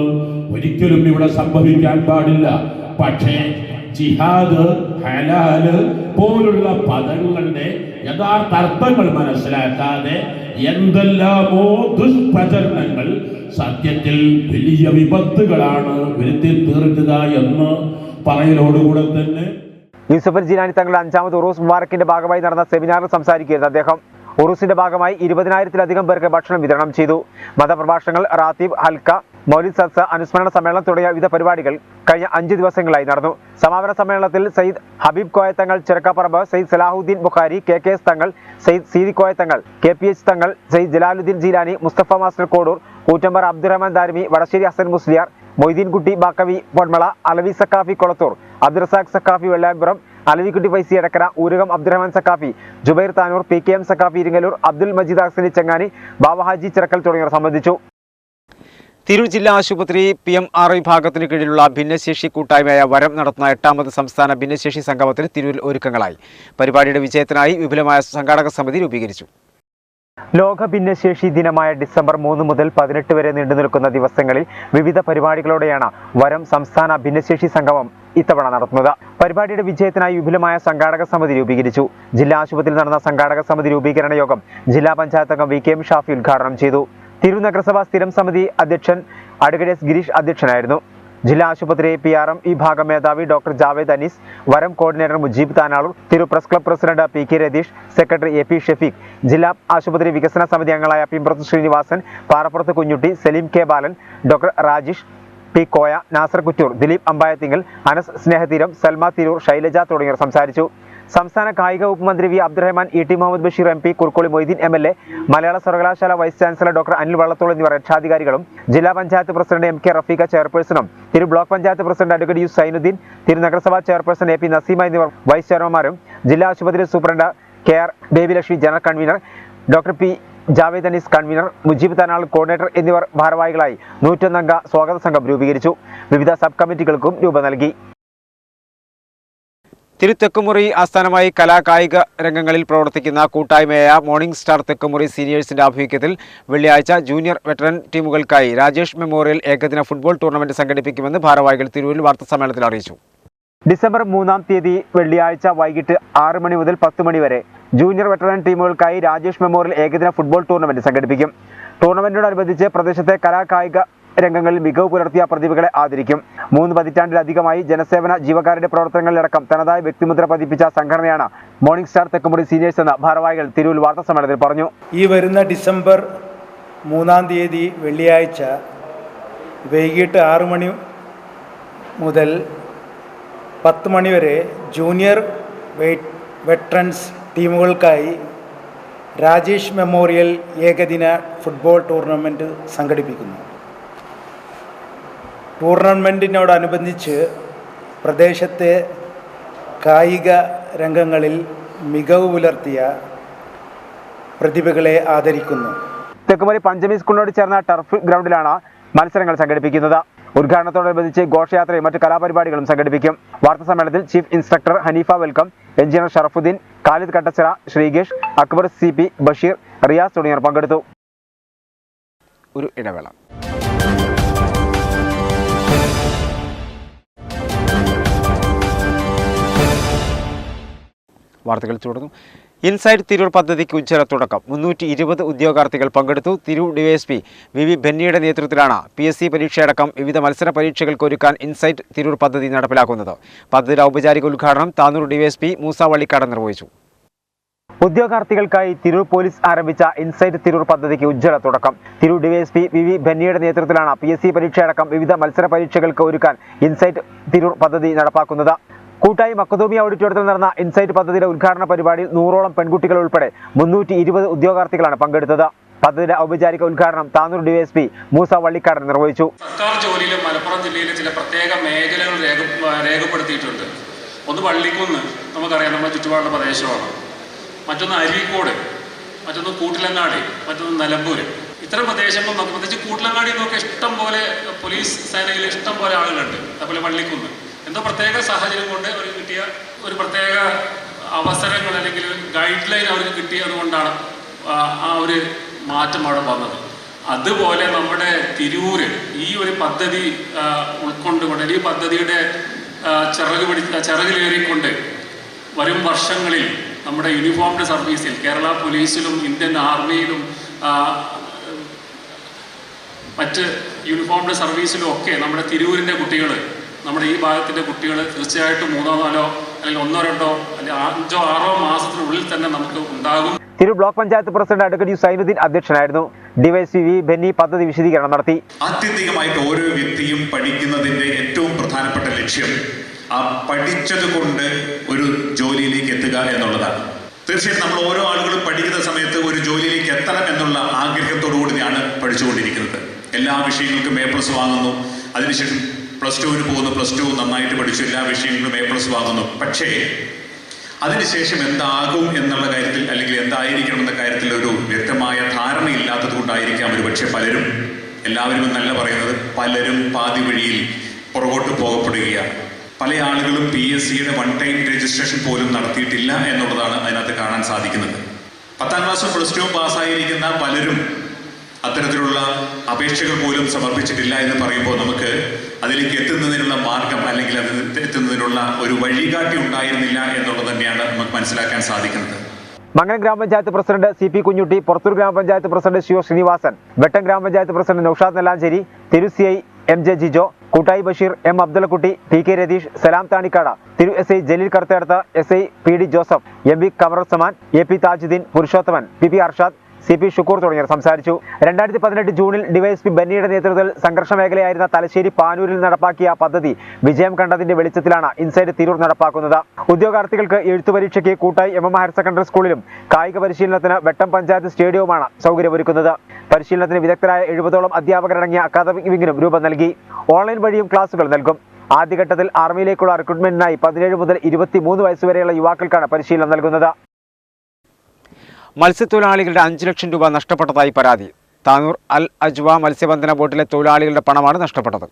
ഒരിക്കലും ഇവിടെ സംഭവിക്കാൻ പാടില്ല. പക്ഷേ ജിഹാദ്, ഹലാല് പോലുള്ള പദങ്ങളുടെ യഥാർത്ഥ അർത്ഥങ്ങൾ മനസ്സിലാക്കാതെ എന്തെല്ലാമോ ദുഷ്പ്രചരണങ്ങൾ സത്യത്തിൽ വലിയ വിപത്തുകളാണ് വരുത്തി തീർക്കുക എന്ന് പറയലോടുകൂടെ തന്നെ യൂസഫുൽ ജീലാനി തങ്ങളുടെ 5ാമത് ഉറൂസ് മുബാറക്കിന്റെ ഭാഗമായി നടന്ന സെമിനാറിൽ സംസാരിക്കുകയായിരുന്നു അദ്ദേഹം. ഉറൂസിന്റെ ഭാഗമായി 20,000-ലധികം പേർക്ക് ഭക്ഷണം വിതരണം ചെയ്തു. മതപ്രഭാഷണങ്ങൾ, റാത്തീബ്, ഹൽക്ക, മൗലിദ് സദസ്സ്, അനുസ്മരണ സമ്മേളനം തുടങ്ങിയ വിവിധ പരിപാടികൾ കഴിഞ്ഞ 5 ദിവസങ്ങളായി നടന്നു. സമാപന സമ്മേളനത്തിൽ സയ്യിദ് ഹബീബ് കോയത്തങ്ങൾ ചിറക്കപ്പറമ്പ്, സയ്യിദ് സലാഹുദ്ദീൻ ബുഖാരി, KKS തങ്ങൾ, സയ്യിദ് സീദി കോയത്തങ്ങൾ, KPH തങ്ങൾ, സയ്യിദ് ജലാലുദ്ദീൻ ജീലാനി, മുസ്തഫ മാസ്റ്റർ കോഡൂർ, കൂറ്റമ്പർ അബ്ദുറഹ്മാൻ ദാരിമി, വടശ്ശേരി ഹസൻ മുസ്ലിയാർ, മൊയ്തീൻകുട്ടി ബാക്കവി പൊന്മള, അലവി സക്കാഫി കൊളത്തൂർ, അബ്ദുറസാഖ് സക്കാഫി വെള്ളാമ്പുറം, അലവിക്കുട്ടി ഫൈസി എടക്കര, ഊരകം അബ്ദുറഹ്മാൻ സക്കാഫി, ജുബൈർ താനൂർ, PKM സക്കാഫി ഇരിങ്ങലൂർ, അബ്ദുൽ മജീദ് ഹസനി ചെങ്ങാനി, ബാബഹാജി ചിറക്കൽ തുടങ്ങിയവർ സംബന്ധിച്ചു. തിരൂർ ജില്ലാ ആശുപത്രി PMR വിഭാഗത്തിന് കീഴിലുള്ള ഭിന്നശേഷി കൂട്ടായ്മയായ വരം നടത്തുന്ന 8ാമത് സംസ്ഥാന ഭിന്നശേഷി സംഗമത്തിന് തിരൂരിൽ ഒരുക്കങ്ങളായി. പരിപാടിയുടെ വിജയത്തിനായി വിപുലമായ സംഘാടക സമിതി രൂപീകരിച്ചു. ലോക ഭിന്നശേഷി ദിനമായ ഡിസംബർ 3 മുതൽ 18 വരെ നീണ്ടുനിൽക്കുന്ന ദിവസങ്ങളിൽ വിവിധ പരിപാടികളോടെയാണ് വരം സംസ്ഥാന ഭിന്നശേഷി സംഗമം ഇത്തവണ നടത്തുന്നത്. പരിപാടിയുടെ വിജയത്തിനായി വിപുലമായ സംഘാടക സമിതി രൂപീകരിച്ചു. ജില്ലാ ആശുപത്രിയിൽ നടന്ന സംഘാടക സമിതി രൂപീകരണ യോഗം ജില്ലാ പഞ്ചായത്ത് അംഗം VKM ഷാഫി ഉദ്ഘാടനം ചെയ്തു. തിരൂർ നഗരസഭാ സ്ഥിരം സമിതി അധ്യക്ഷൻ അഡ്വക്കേറ്റ് ഗിരീഷ് അധ്യക്ഷനായിരുന്നു. ജില്ലാ ആശുപത്രി PRM വിഭാഗം മേധാവി ഡോക്ടർ ജാവേദ് അനീസ്, വരം coordinator Mujeeb Thanalur, Tirur press club president PK Ratheesh, secretary AP Shefeeq, ജില്ലാ ആശുപത്രി വികസന സമിതി അംഗങ്ങളായ Pimprath Sreenivasan, Parappurath Kunhutty, Saleem K Balan, doctor Rajesh P Koya, Nasar Kuttur, Dileep Ambayathinkal, Anas Snehatheeram, Salma Tirur, Shailaja തുടങ്ങിയവർ സംസാരിച്ചു. സംസ്ഥാന കായിക വകുപ്പ് മന്ത്രി V Abdurahman, ET Muhammad Basheer MP, Kurukkoli Moideen MLA, Malayala സർവകലാശാല vice chancellor doctor Anil Vallathol എന്നിവർ രക്ഷാധികാരികളും ജില്ലാ പഞ്ചായത്ത് പ്രസിഡന്റ് MK റഫീഖ ചെയർപേഴ്സണും, തിരു block panchayat president advocate U Zainudheen, തിരു നഗരസഭാ ചെയർപേഴ്സൺ AP നസീമ എന്നിവർ വൈസ് ചെയർമാൻമാരും, ജില്ലാ ആശുപത്രി superintendent KR Babylakshmi general convener, doctor P Javed Anees convener, Mujeeb Thanal coordinator എന്നിവർ ഭാരവാഹികളായി 101 അംഗ സ്വാഗത സംഘം രൂപീകരിച്ചു. വിവിധ സബ് കമ്മിറ്റികൾക്കും രൂപം നൽകി. തിരുത്തെക്കുമുറി ആസ്ഥാനമായി കലാകായിക രംഗങ്ങളിൽ പ്രവർത്തിക്കുന്ന കൂട്ടായ്മയായ മോർണിംഗ് സ്റ്റാർ തെക്കുമുറി സീനിയേഴ്സിന്റെ ആഭിമുഖ്യത്തിൽ വെള്ളിയാഴ്ച ജൂനിയർ വെറ്ററൻ ടീമുകൾക്കായി രാജേഷ് മെമ്മോറിയൽ ഏകദിന ഫുട്ബോൾ ടൂർണമെന്റ് സംഘടിപ്പിക്കുമെന്ന് ഭാരവാഹികൾ തിരൂരിൽ വാർത്താസമ്മേളനത്തിൽ അറിയിച്ചു. ഡിസംബർ 3-ാം തീയതി വെള്ളിയാഴ്ച വൈകിട്ട് 6 മണി മുതൽ 10 മണി വരെ ജൂനിയർ വെറ്ററൻ ടീമുകൾക്കായി രാജേഷ് മെമ്മോറിയൽ ഏകദിന ഫുട്ബോൾ ടൂർണമെന്റ് സംഘടിപ്പിക്കും. ടൂർണമെന്റിനോടനുബന്ധിച്ച് പ്രദേശത്തെ കലാകായിക രംഗങ്ങളിൽ മികവ് പുലർത്തിയ പ്രതിഭകളെ ആദരിക്കും. 3 പതിറ്റാണ്ടിലധികമായി ജനസേവന ജീവകാരുടെ പ്രവർത്തനങ്ങളിലടക്കം തനതായ വ്യക്തിമുദ്ര പതിപ്പിച്ച സംഘടനയാണ് മോർണിംഗ് സ്റ്റാർ തെക്കുമുറി സീനിയേഴ്സ് എന്ന ഭാരവാഹികൾ തിരൂരിൽ വാർത്താസമ്മേളനത്തിൽ പറഞ്ഞു. ഈ വരുന്ന ഡിസംബർ 3-ാം തീയതി വെള്ളിയാഴ്ച വൈകിട്ട് 6 മണി മുതൽ 10 മണി വരെ ജൂനിയർ വെറ്ററൻസ് ടീമുകൾക്കായി രാജേഷ് മെമ്മോറിയൽ ഏകദിന ഫുട്ബോൾ ടൂർണമെൻറ്റ് സംഘടിപ്പിക്കുന്നു. ടൂർണമെൻറ്റിനോടനുബന്ധിച്ച് പ്രദേശത്തെ കായിക രംഗങ്ങളിൽ മികവ് പുലർത്തിയ പ്രതിഭകളെ ആദരിക്കുന്നു. തെക്കുമലി പഞ്ചമി സ്കൂളിനോട് ചേർന്ന ടർഫ് ഗ്രൗണ്ടിലാണ് മത്സരങ്ങൾ സംഘടിപ്പിക്കുന്നത്. ഉദ്ഘാടനത്തോടനുബന്ധിച്ച് ഘോഷയാത്രയും മറ്റ് കലാപരിപാടികളും സംഘടിപ്പിക്കും. വാർത്താസമ്മേളനത്തിൽ chief instructor Haneefa welcome, engineer Sharafudheen, Khalid Kattachira, Sreekesh, Akbar CP, Basheer, Riyas തുടങ്ങിയവർ പങ്കെടുത്തു. ഒരു ഇടവേള. വാർത്തകൾ തുടർന്നു. ഇൻസൈഡ് തിരൂർ പദ്ധതിക്ക് ഉജ്ജ്വല തുടക്കം. 320 ഉദ്യോഗാർത്ഥികൾ പങ്കെടുത്തു. തിരൂർ DYSP VV ബെന്നിയുടെ നേതൃത്വത്തിലാണ് PSC പരീക്ഷയടക്കം വിവിധ മത്സര പരീക്ഷകൾക്ക് ഒരുക്കാൻ ഇൻസൈഡ് തിരൂർ പദ്ധതി നടപ്പിലാക്കുന്നത്. പദ്ധതിയുടെ ഔപചാരിക ഉദ്ഘാടനം താനൂർ DYSP മൂസ വള്ളിക്കാട് നിർവഹിച്ചു. ഉദ്യോഗാർത്ഥികൾക്കായി തിരൂർ പോലീസ് ആരംഭിച്ച ഇൻസൈഡ് തിരൂർ പദ്ധതിക്ക് ഉജ്ജ്വല തുടക്കം. തിരൂർ DYSP VV ബെന്നിയുടെ നേതൃത്വത്തിലാണ് PSC പരീക്ഷയടക്കം വിവിധ മത്സര പരീക്ഷകൾക്ക് ഒരുക്കാൻ ഇൻസൈഡ് തിരൂർ പദ്ധതി നടപ്പാക്കുന്നത്. കൂട്ടായി മക്കദൂമി ഓഡിറ്റോറിയത്തിൽ നടന്ന ഇൻസൈറ്റ് പദ്ധതിയുടെ ഉദ്ഘാടന പരിപാടിയിൽ 100ഓളം പെൺകുട്ടികൾ ഉൾപ്പെടെ 320 ഉദ്യോഗാർത്ഥികളാണ് പങ്കെടുത്തത്. പദ്ധതിയുടെ ഔപചാരിക ഉദ്ഘാടനം താനൂർ DYSP മൂസ വള്ളിക്കാടൻ നിർവഹിച്ചു. സർക്കാർ ജോലിയിലെ മലപ്പുറം ജില്ലയിലെ ചില പ്രത്യേക മേഖലകൾ രേഖപ്പെടുത്തിയിട്ടുണ്ട്. ഒന്ന് വള്ളിക്കുന്ന്, നമുക്കറിയാം, നമ്മുടെ ചുറ്റുപാടുള്ള പ്രദേശമാണ്. മറ്റൊന്ന് അരീക്കോട്, മറ്റൊന്ന് കൂട്ടിലങ്ങാടി, മറ്റൊന്ന് നിലമ്പൂർ. ഇത്തരം പ്രദേശങ്ങൾ നോക്കി, പ്രത്യേകിച്ച് കൂട്ടിലങ്ങാടി നോക്കി ഇഷ്ടം പോലെ പോലീസ് സേനയിൽ ഇഷ്ടം പോലെ ആളുകളുണ്ട്. അതുപോലെ വള്ളിക്കുന്ന് എന്തോ പ്രത്യേക സാഹചര്യം കൊണ്ട് അവർക്ക് കിട്ടിയ ഒരു പ്രത്യേക അവസരങ്ങൾ അല്ലെങ്കിൽ ഗൈഡ് ലൈൻ അവർക്ക് കിട്ടിയത് കൊണ്ടാണ് ആ ഒരു മാറ്റം അവിടെ വന്നത്. അതുപോലെ നമ്മുടെ തിരൂര് ഈ ഒരു പദ്ധതി ഉൾക്കൊണ്ടുകൊണ്ട്, ഈ പദ്ധതിയുടെ ചിറകിലേറിക്കൊണ്ട് വരും വർഷങ്ങളിൽ നമ്മുടെ യൂണിഫോംഡ് സർവീസിൽ, കേരള പോലീസിലും ഇന്ത്യൻ ആർമിയിലും മറ്റ് യൂണിഫോംഡ് സർവീസിലും ഒക്കെ നമ്മുടെ തിരൂരിൻ്റെ കുട്ടികൾ, നമ്മുടെ ഈ ഭാഗത്തിൻ്റെ കുട്ടികൾ തീർച്ചയായിട്ടും 3, 4 അല്ലെങ്കിൽ 1, 2 അല്ലെങ്കിൽ 5, 6 മാസത്തിനുള്ളിൽ തന്നെ നമുക്ക് ഉണ്ടാകും. Tirur block panchayat president advocate Zainudheen അധ്യക്ഷനായിരുന്നു. DYSP VV ബെന്നി പദ്ധതി വിശദീകരണം നടത്തി. ആത്യന്തികമായിട്ട് ഓരോ വ്യക്തിയും പഠിക്കുന്നതിൻ്റെ ഏറ്റവും പ്രധാനപ്പെട്ട ലക്ഷ്യം ആ പഠിച്ചത് കൊണ്ട് ഒരു ജോലിയിലേക്ക് എത്തുക എന്നുള്ളതാണ്. തീർച്ചയായിട്ടും നമ്മൾ ഓരോ ആളുകളും പഠിക്കുന്ന സമയത്ത് ഒരു ജോലിയിലേക്ക് എത്തണം എന്നുള്ള ആഗ്രഹത്തോടു കൂടിയാണ് പഠിച്ചുകൊണ്ടിരിക്കുന്നത്. എല്ലാ വിഷയങ്ങൾക്കും A+ വാങ്ങുന്നു. അതിനുശേഷം +2 പോകുന്നു. +2 നന്നായിട്ട് പഠിച്ചു, എല്ലാ വിഷയങ്ങളും A+ വാങ്ങുന്നു. പക്ഷേ അതിനുശേഷം എന്താകും എന്നുള്ള കാര്യത്തിൽ, അല്ലെങ്കിൽ എന്തായിരിക്കണം എന്ന കാര്യത്തിൽ ഒരു വ്യക്തമായ ധാരണയില്ലാത്തത് കൊണ്ടായിരിക്കാം ഒരുപക്ഷെ പലരും, എല്ലാവരും എന്നല്ല പറയുന്നത്, പലരും പാതി വഴിയിൽ പുറകോട്ട് പോകപ്പെടുകയാണ്. പല ആളുകളും PSCയുടെ 1 ടൈം രജിസ്ട്രേഷൻ പോലും നടത്തിയിട്ടില്ല എന്നുള്ളതാണ് അതിനകത്ത് കാണാൻ സാധിക്കുന്നത്. 10ാം ക്ലാസ്സും +2 പാസ്സായിരിക്കുന്ന പലരും അത്തരത്തിലുള്ള അപേക്ഷകൾ പോലും സമർപ്പിച്ചിട്ടില്ല എന്ന് പറയുമ്പോൾ നമുക്ക് അതിലേക്ക് എത്തുന്നതിനുള്ള മാർഗം, അല്ലെങ്കിൽ അത് എത്തുന്നതിനുള്ള ഒരു വഴികാട്ടി ഉണ്ടായിരുന്നില്ല എന്നുള്ളത് തന്നെയാണ് നമുക്ക് മനസ്സിലാക്കാൻ സാധിക്കുന്നത്. മംഗലം ഗ്രാമപഞ്ചായത്ത് പ്രസിഡന്റ് CP കുഞ്ഞുട്ടി, പുറത്തൂർ ഗ്രാമപഞ്ചായത്ത് പ്രസിഡന്റ് CO ശ്രീനിവാസൻ, വെട്ടം ഗ്രാമപഞ്ചായത്ത് പ്രസിഡന്റ് നൌഷാദ് നെല്ലാഞ്ചേരി, തിരു CI MJ ജിജോ, കൂട്ടായി ബഷീർ, M അബ്ദുള്ളക്കുട്ടി, PK രതീഷ്, സലാം താണിക്കാട, തിരു SI Jaleel Karuthedath, SI PD Joseph, MV Kamaruzaman, AP Thajudheen, Purushothaman, PP Arshad, CP Shukoor തുടങ്ങിയവർ സംസാരിച്ചു. 2018 ജൂണിൽ DYSP ബെന്നിയുടെ നേതൃത്വത്തിൽ സംഘർഷ മേഖലയായിരുന്ന തലശ്ശേരി പാനൂരിൽ നടപ്പാക്കിയ പദ്ധതി വിജയം കണ്ടതിന്റെ വെളിച്ചത്തിലാണ് ഇൻസൈഡ് തിരൂർ നടപ്പാക്കുന്നത്. ഉദ്യോഗാർത്ഥികൾക്ക് എഴുത്തു പരീക്ഷയ്ക്ക് കൂട്ടായി MM ഹയർ സെക്കൻഡറി സ്കൂളിലും കായിക പരിശീലനത്തിന് വെട്ടം പഞ്ചായത്ത് സ്റ്റേഡിയവുമാണ് സൗകര്യമൊരുക്കുന്നത്. പരിശീലനത്തിന് വിദഗ്ധരായ 70ഓളം അധ്യാപകരടങ്ങിയ അക്കാദമിക് വിംഗിനും രൂപം നൽകി. ഓൺലൈൻ വഴിയും ക്ലാസുകൾ നൽകും. ആദ്യഘട്ടത്തിൽ ആർമിയിലേക്കുള്ള റിക്രൂട്ട്മെന്റിനായി 17 മുതൽ 23 വയസ്സുവരെയുള്ള യുവാക്കൾക്കാണ് പരിശീലനം നൽകുന്നത്. മത്സ്യത്തൊഴിലാളികളുടെ 5 ലക്ഷം രൂപ നഷ്ടപ്പെട്ടതായി പരാതി. താനൂർ അൽ അജ്വ മത്സ്യബന്ധന ബോട്ടിലെ തൊഴിലാളികളുടെ പണമാണ് നഷ്ടപ്പെട്ടത്.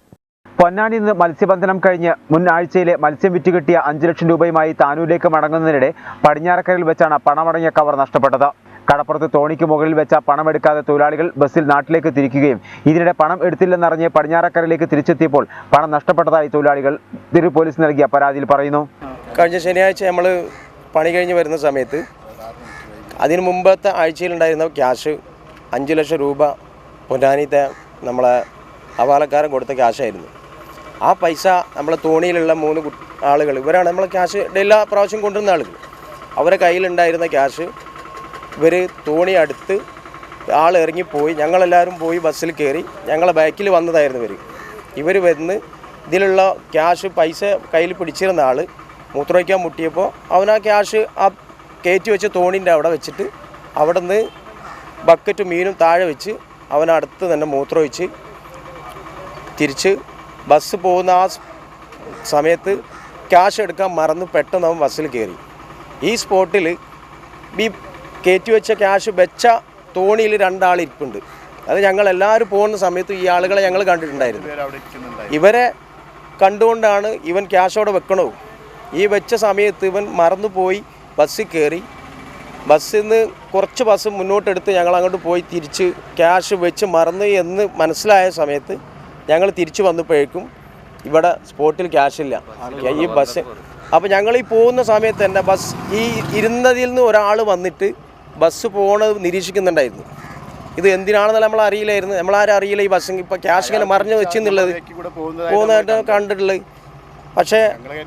പൊന്നാനിയിൽ നിന്ന് മത്സ്യബന്ധനം കഴിഞ്ഞ് മുൻ ആഴ്ചയിലെ മത്സ്യം വിറ്റുകിട്ടിയ 5 ലക്ഷം രൂപയുമായി താനൂരിലേക്ക് മടങ്ങുന്നതിനിടെ പടിഞ്ഞാറക്കരയിൽ വെച്ചാണ് പണമടങ്ങിയ കവർ നഷ്ടപ്പെട്ടത്. കടപ്പുറത്ത് തോണിക്ക് മുകളിൽ വെച്ച പണമെടുക്കാതെ തൊഴിലാളികൾ ബസ്സിൽ നാട്ടിലേക്ക് തിരിക്കുകയും ഇതിനിടെ പണം എടുത്തില്ലെന്നറിഞ്ഞ് പടിഞ്ഞാറക്കരയിലേക്ക് തിരിച്ചെത്തിയപ്പോൾ പണം നഷ്ടപ്പെട്ടതായി തൊഴിലാളികൾ തിരൂർ പോലീസ് നൽകിയ പരാതിയിൽ പറയുന്നു. കഴിഞ്ഞ ശനിയാഴ്ച നമ്മൾ പണി കഴിഞ്ഞ് വരുന്ന സമയത്ത് അതിന് മുമ്പത്തെ ആഴ്ചയിലുണ്ടായിരുന്ന ക്യാഷ് 5 ലക്ഷം രൂപ പൊന്നാനിത്തെ നമ്മളെ ഹവാലക്കാരൻ കൊടുത്ത ക്യാഷായിരുന്നു. ആ പൈസ നമ്മളെ തോണിയിലുള്ള 3 ആളുകൾ, ഇവരാണ് നമ്മളെ ക്യാഷ് എല്ലാ പ്രാവശ്യം കൊണ്ടുവരുന്ന ആളുകൾ. അവരെ കയ്യിലുണ്ടായിരുന്ന ക്യാഷ് ഇവർ തോണി അടുത്ത് ആൾ ഇറങ്ങിപ്പോയി. ഞങ്ങളെല്ലാവരും പോയി ബസ്സിൽ കയറി. ഞങ്ങളെ ബാക്കിൽ വന്നതായിരുന്നു ഇവർ വന്ന് ഇതിലുള്ള ക്യാഷ് പൈസ കയ്യിൽ പിടിച്ചിരുന്ന ആൾ മൂത്രമൊഴിക്കാൻ മുട്ടിയപ്പോൾ അവൻ ആ ക്യാഷ് ആ കയറ്റി വെച്ച തോണിൻ്റെ അവിടെ വെച്ചിട്ട് അവിടെ നിന്ന് ബക്കറ്റും മീനും താഴെ വെച്ച് അവനടുത്ത് തന്നെ മൂത്രമൊഴിച്ച് തിരിച്ച് ബസ് പോകുന്ന ആ സമയത്ത് ക്യാഷ് എടുക്കാൻ മറന്ന് പെട്ടെന്ന് അവൻ ബസ്സിൽ കയറി. ഈ സ്പോട്ടിൽ ഈ കയറ്റി വെച്ച ക്യാഷ് വെച്ച തോണിയിൽ 2 ആൾ ഇരിപ്പുണ്ട്. അത് ഞങ്ങളെല്ലാവരും പോകുന്ന സമയത്ത് ഈ ആളുകളെ ഞങ്ങൾ കണ്ടിട്ടുണ്ടായിരുന്നു. ഇവരെ കണ്ടുകൊണ്ടാണ് ഇവൻ ക്യാഷ് അവിടെ വെക്കണോ. ഈ വെച്ച സമയത്ത് ഇവൻ മറന്നുപോയി ബസ്സിൽ കയറി. ബസ്സിൽ നിന്ന് കുറച്ച് ബസ് മുന്നോട്ടെടുത്ത് ഞങ്ങൾ അങ്ങോട്ട് പോയി തിരിച്ച് ക്യാഷ് വെച്ച് മറന്നു എന്ന് മനസ്സിലായ സമയത്ത് ഞങ്ങൾ തിരിച്ചു വന്നപ്പോഴേക്കും ഇവിടെ സ്പോട്ടിൽ ക്യാഷില്ല ഈ ബസ്. അപ്പോൾ ഞങ്ങൾ ഈ പോകുന്ന സമയത്ത് തന്നെ ബസ് ഈ ഇരുന്നതിൽ നിന്ന് ഒരാൾ വന്നിട്ട് ബസ് പോണത് നിരീക്ഷിക്കുന്നുണ്ടായിരുന്നു. ഇത് എന്തിനാണെന്നല്ല നമ്മൾ അറിയില്ലായിരുന്നു. നമ്മളാരും അറിയില്ല ഈ ബസ് ഇപ്പോൾ ക്യാഷ് ഇങ്ങനെ മറിഞ്ഞ് വെച്ചെന്നുള്ളത് പോകുന്നതായിട്ട് കണ്ടിട്ടുള്ളത്. പക്ഷേ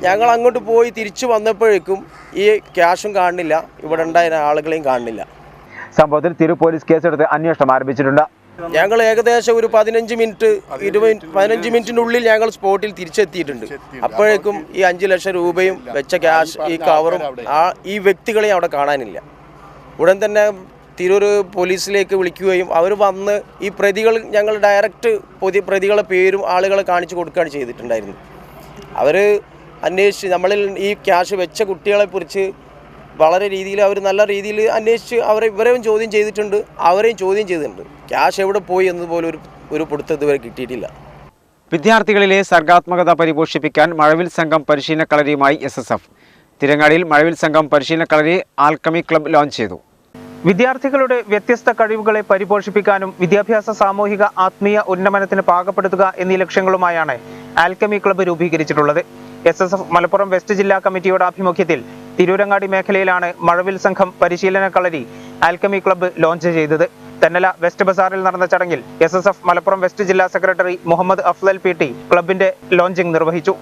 ഞങ്ങൾ അങ്ങോട്ട് പോയി തിരിച്ചു വന്നപ്പോഴേക്കും ഈ ക്യാഷും കാണുന്നില്ല, ഇവിടെ ഉണ്ടായിരുന്ന ആളുകളെയും കാണുന്നില്ല. സംഭവത്തിൽ തിരൂർ പോലീസ് കേസെടുത്ത് അന്വേഷണം ആരംഭിച്ചിട്ടുണ്ട്. ഞങ്ങൾ ഏകദേശം ഒരു 15 മിനിറ്റിനുള്ളിൽ ഞങ്ങൾ സ്പോട്ടിൽ തിരിച്ചെത്തിയിട്ടുണ്ട്. അപ്പോഴേക്കും ഈ 5 ലക്ഷം രൂപയും വെച്ച ക്യാഷ് ഈ കവറും ഈ വ്യക്തികളെയും അവിടെ കാണാനില്ല. ഉടൻ തന്നെ തിരൂർ പോലീസിലേക്ക് വിളിക്കുകയും അവർ വന്ന് ഈ പ്രതികൾ ഞങ്ങൾ ഡയറക്റ്റ് പുതിയ പ്രതികളെ പേരും ആളുകളെ കാണിച്ചു കൊടുക്കുകയാണ് ചെയ്തിട്ടുണ്ടായിരുന്നു. അവർ അന്വേഷിച്ച് നമ്മളിൽ ഈ ക്യാഷ് വെച്ച കുട്ടികളെക്കുറിച്ച് വളരെ രീതിയിൽ അവർ നല്ല രീതിയിൽ അന്വേഷിച്ച് ഇവരെയും ചോദ്യം ചെയ്തിട്ടുണ്ട്, അവരെയും ചോദ്യം ചെയ്തിട്ടുണ്ട്. ക്യാഷ് എവിടെ പോയി എന്നതുപോലെ ഒരു പിടുത്തം ഇതുവരെ കിട്ടിയിട്ടില്ല. വിദ്യാർത്ഥികളിലെ സർഗാത്മകത പരിപോഷിപ്പിക്കാൻ മഴവിൽ സംഘം പരിശീലന കളരിയുമായി SSF. തിരങ്ങാടിയിൽ മഴവിൽ സംഘം പരിശീലന കളരി ആൽക്കമി ക്ലബ്ബ് ലോഞ്ച് ചെയ്തു. വിദ്യാർത്ഥികളുടെ വ്യത്യസ്ത കഴിവുകളെ പരിപോഷിപ്പിക്കാനും വിദ്യാഭ്യാസ സാമൂഹിക ആത്മീയ ഉന്നമനത്തിന് പാകപ്പെടുത്തുക എന്നീ ലക്ഷ്യങ്ങളുമായാണ് ആൽക്കമി ക്ലബ്ബ് രൂപീകരിച്ചിട്ടുള്ളത്. SSF മലപ്പുറം വെസ്റ്റ് ജില്ലാ കമ്മിറ്റിയുടെ ആഭിമുഖ്യത്തിൽ തിരൂരങ്ങാടി മേഖലയിലാണ് മഴവിൽ സംഘം പരിശീലന കളരി ആൽക്കമി ക്ലബ്ബ് ലോഞ്ച് ചെയ്തത്. തെന്നല വെസ്റ്റ് ബസാറിൽ നടന്ന ചടങ്ങിൽ SSF മലപ്പുറം വെസ്റ്റ് ജില്ലാ സെക്രട്ടറി മുഹമ്മദ് അഫ്ലൽ PT ക്ലബിന്റെ ലോഞ്ചിംഗ് നിർവഹിച്ചു.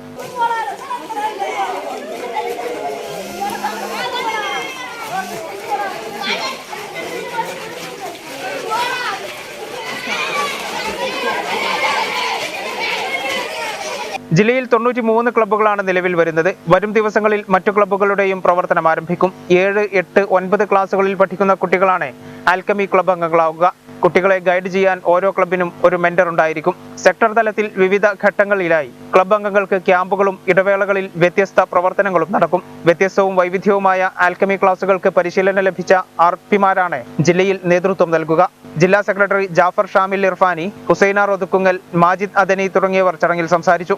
ജില്ലയിൽ 93 ക്ലബ്ബുകളാണ് നിലവിൽ വരുന്നത്. വരും ദിവസങ്ങളിൽ മറ്റു ക്ലബ്ബുകളുടെയും പ്രവർത്തനം ആരംഭിക്കും. 7, 8, 9 ക്ലാസുകളിൽ പഠിക്കുന്ന കുട്ടികളാണ് ആൽക്കമി ക്ലബ്ബ് അംഗങ്ങളാവുക. കുട്ടികളെ ഗൈഡ് ചെയ്യാൻ ഓരോ ക്ലബിനും ഒരു മെന്റർ ഉണ്ടായിരിക്കും. സെക്ടർ തലത്തിൽ വിവിധ ഘട്ടങ്ങളിലായി ക്ലബ്ബ് അംഗങ്ങൾക്ക് ക്യാമ്പുകളും ഇടവേളകളിൽ വ്യത്യസ്ത പ്രവർത്തനങ്ങളും നടക്കും. വ്യത്യസ്തവും വൈവിധ്യവുമായ ആൽക്കമി ക്ലാസുകൾക്ക് പരിശീലനം ലഭിച്ച RPമാരാണ് ജില്ലയിൽ നേതൃത്വം നൽകുക. ജില്ലാ സെക്രട്ടറി ജാഫർ ഷാമിൽ ഇർഫാനി, ഹുസൈന റൊതുക്കുങ്ങൽ, മാജിദ് അദനി തുടങ്ങിയവർ ചടങ്ങിൽ സംസാരിച്ചു.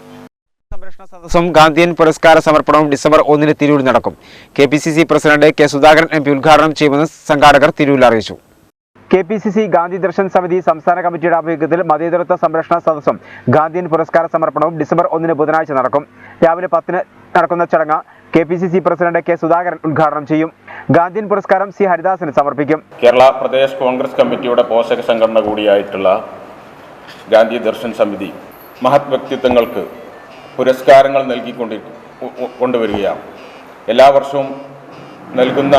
സംരക്ഷണ സദസ്സും ഗാന്ധിയൻ പുരസ്കാര സമർപ്പണവും ഡിസംബർ 1 തിരൂരിൽ നടക്കും. KPCC president K. Sudhakaran MP ഉദ്ഘാടനം ചെയ്യുമെന്ന് സംഘാടകർ തിരൂരിൽ അറിയിച്ചു. KPCC ഗാന്ധി ദർശൻ സമിതി സംസ്ഥാന കമ്മിറ്റിയുടെ ആഭിമുഖ്യത്തിൽ മതേതരത്വ സംരക്ഷണ സദസ്സും ഗാന്ധിയൻ പുരസ്കാര സമർപ്പണവും ഡിസംബർ 1 ബുധനാഴ്ച നടക്കും. രാവിലെ 10 നടക്കുന്ന ചടങ്ങ് KPCC പ്രസിഡന്റ് K. സുധാകരൻ ഉദ്ഘാടനം ചെയ്യും. ഗാന്ധിയൻ പുരസ്കാരം C. ഹരിദാസിന് സമർപ്പിക്കും. കേരള പ്രദേശ് കോൺഗ്രസ് കമ്മിറ്റിയുടെ പോഷക സംഘടന കൂടിയായിട്ടുള്ള ഗാന്ധി ദർശൻ സമിതി മഹത് വ്യക്തിത്വങ്ങൾക്ക് പുരസ്കാരങ്ങൾ കൊണ്ടുവരികയാണ്. എല്ലാ വർഷവും നൽകുന്ന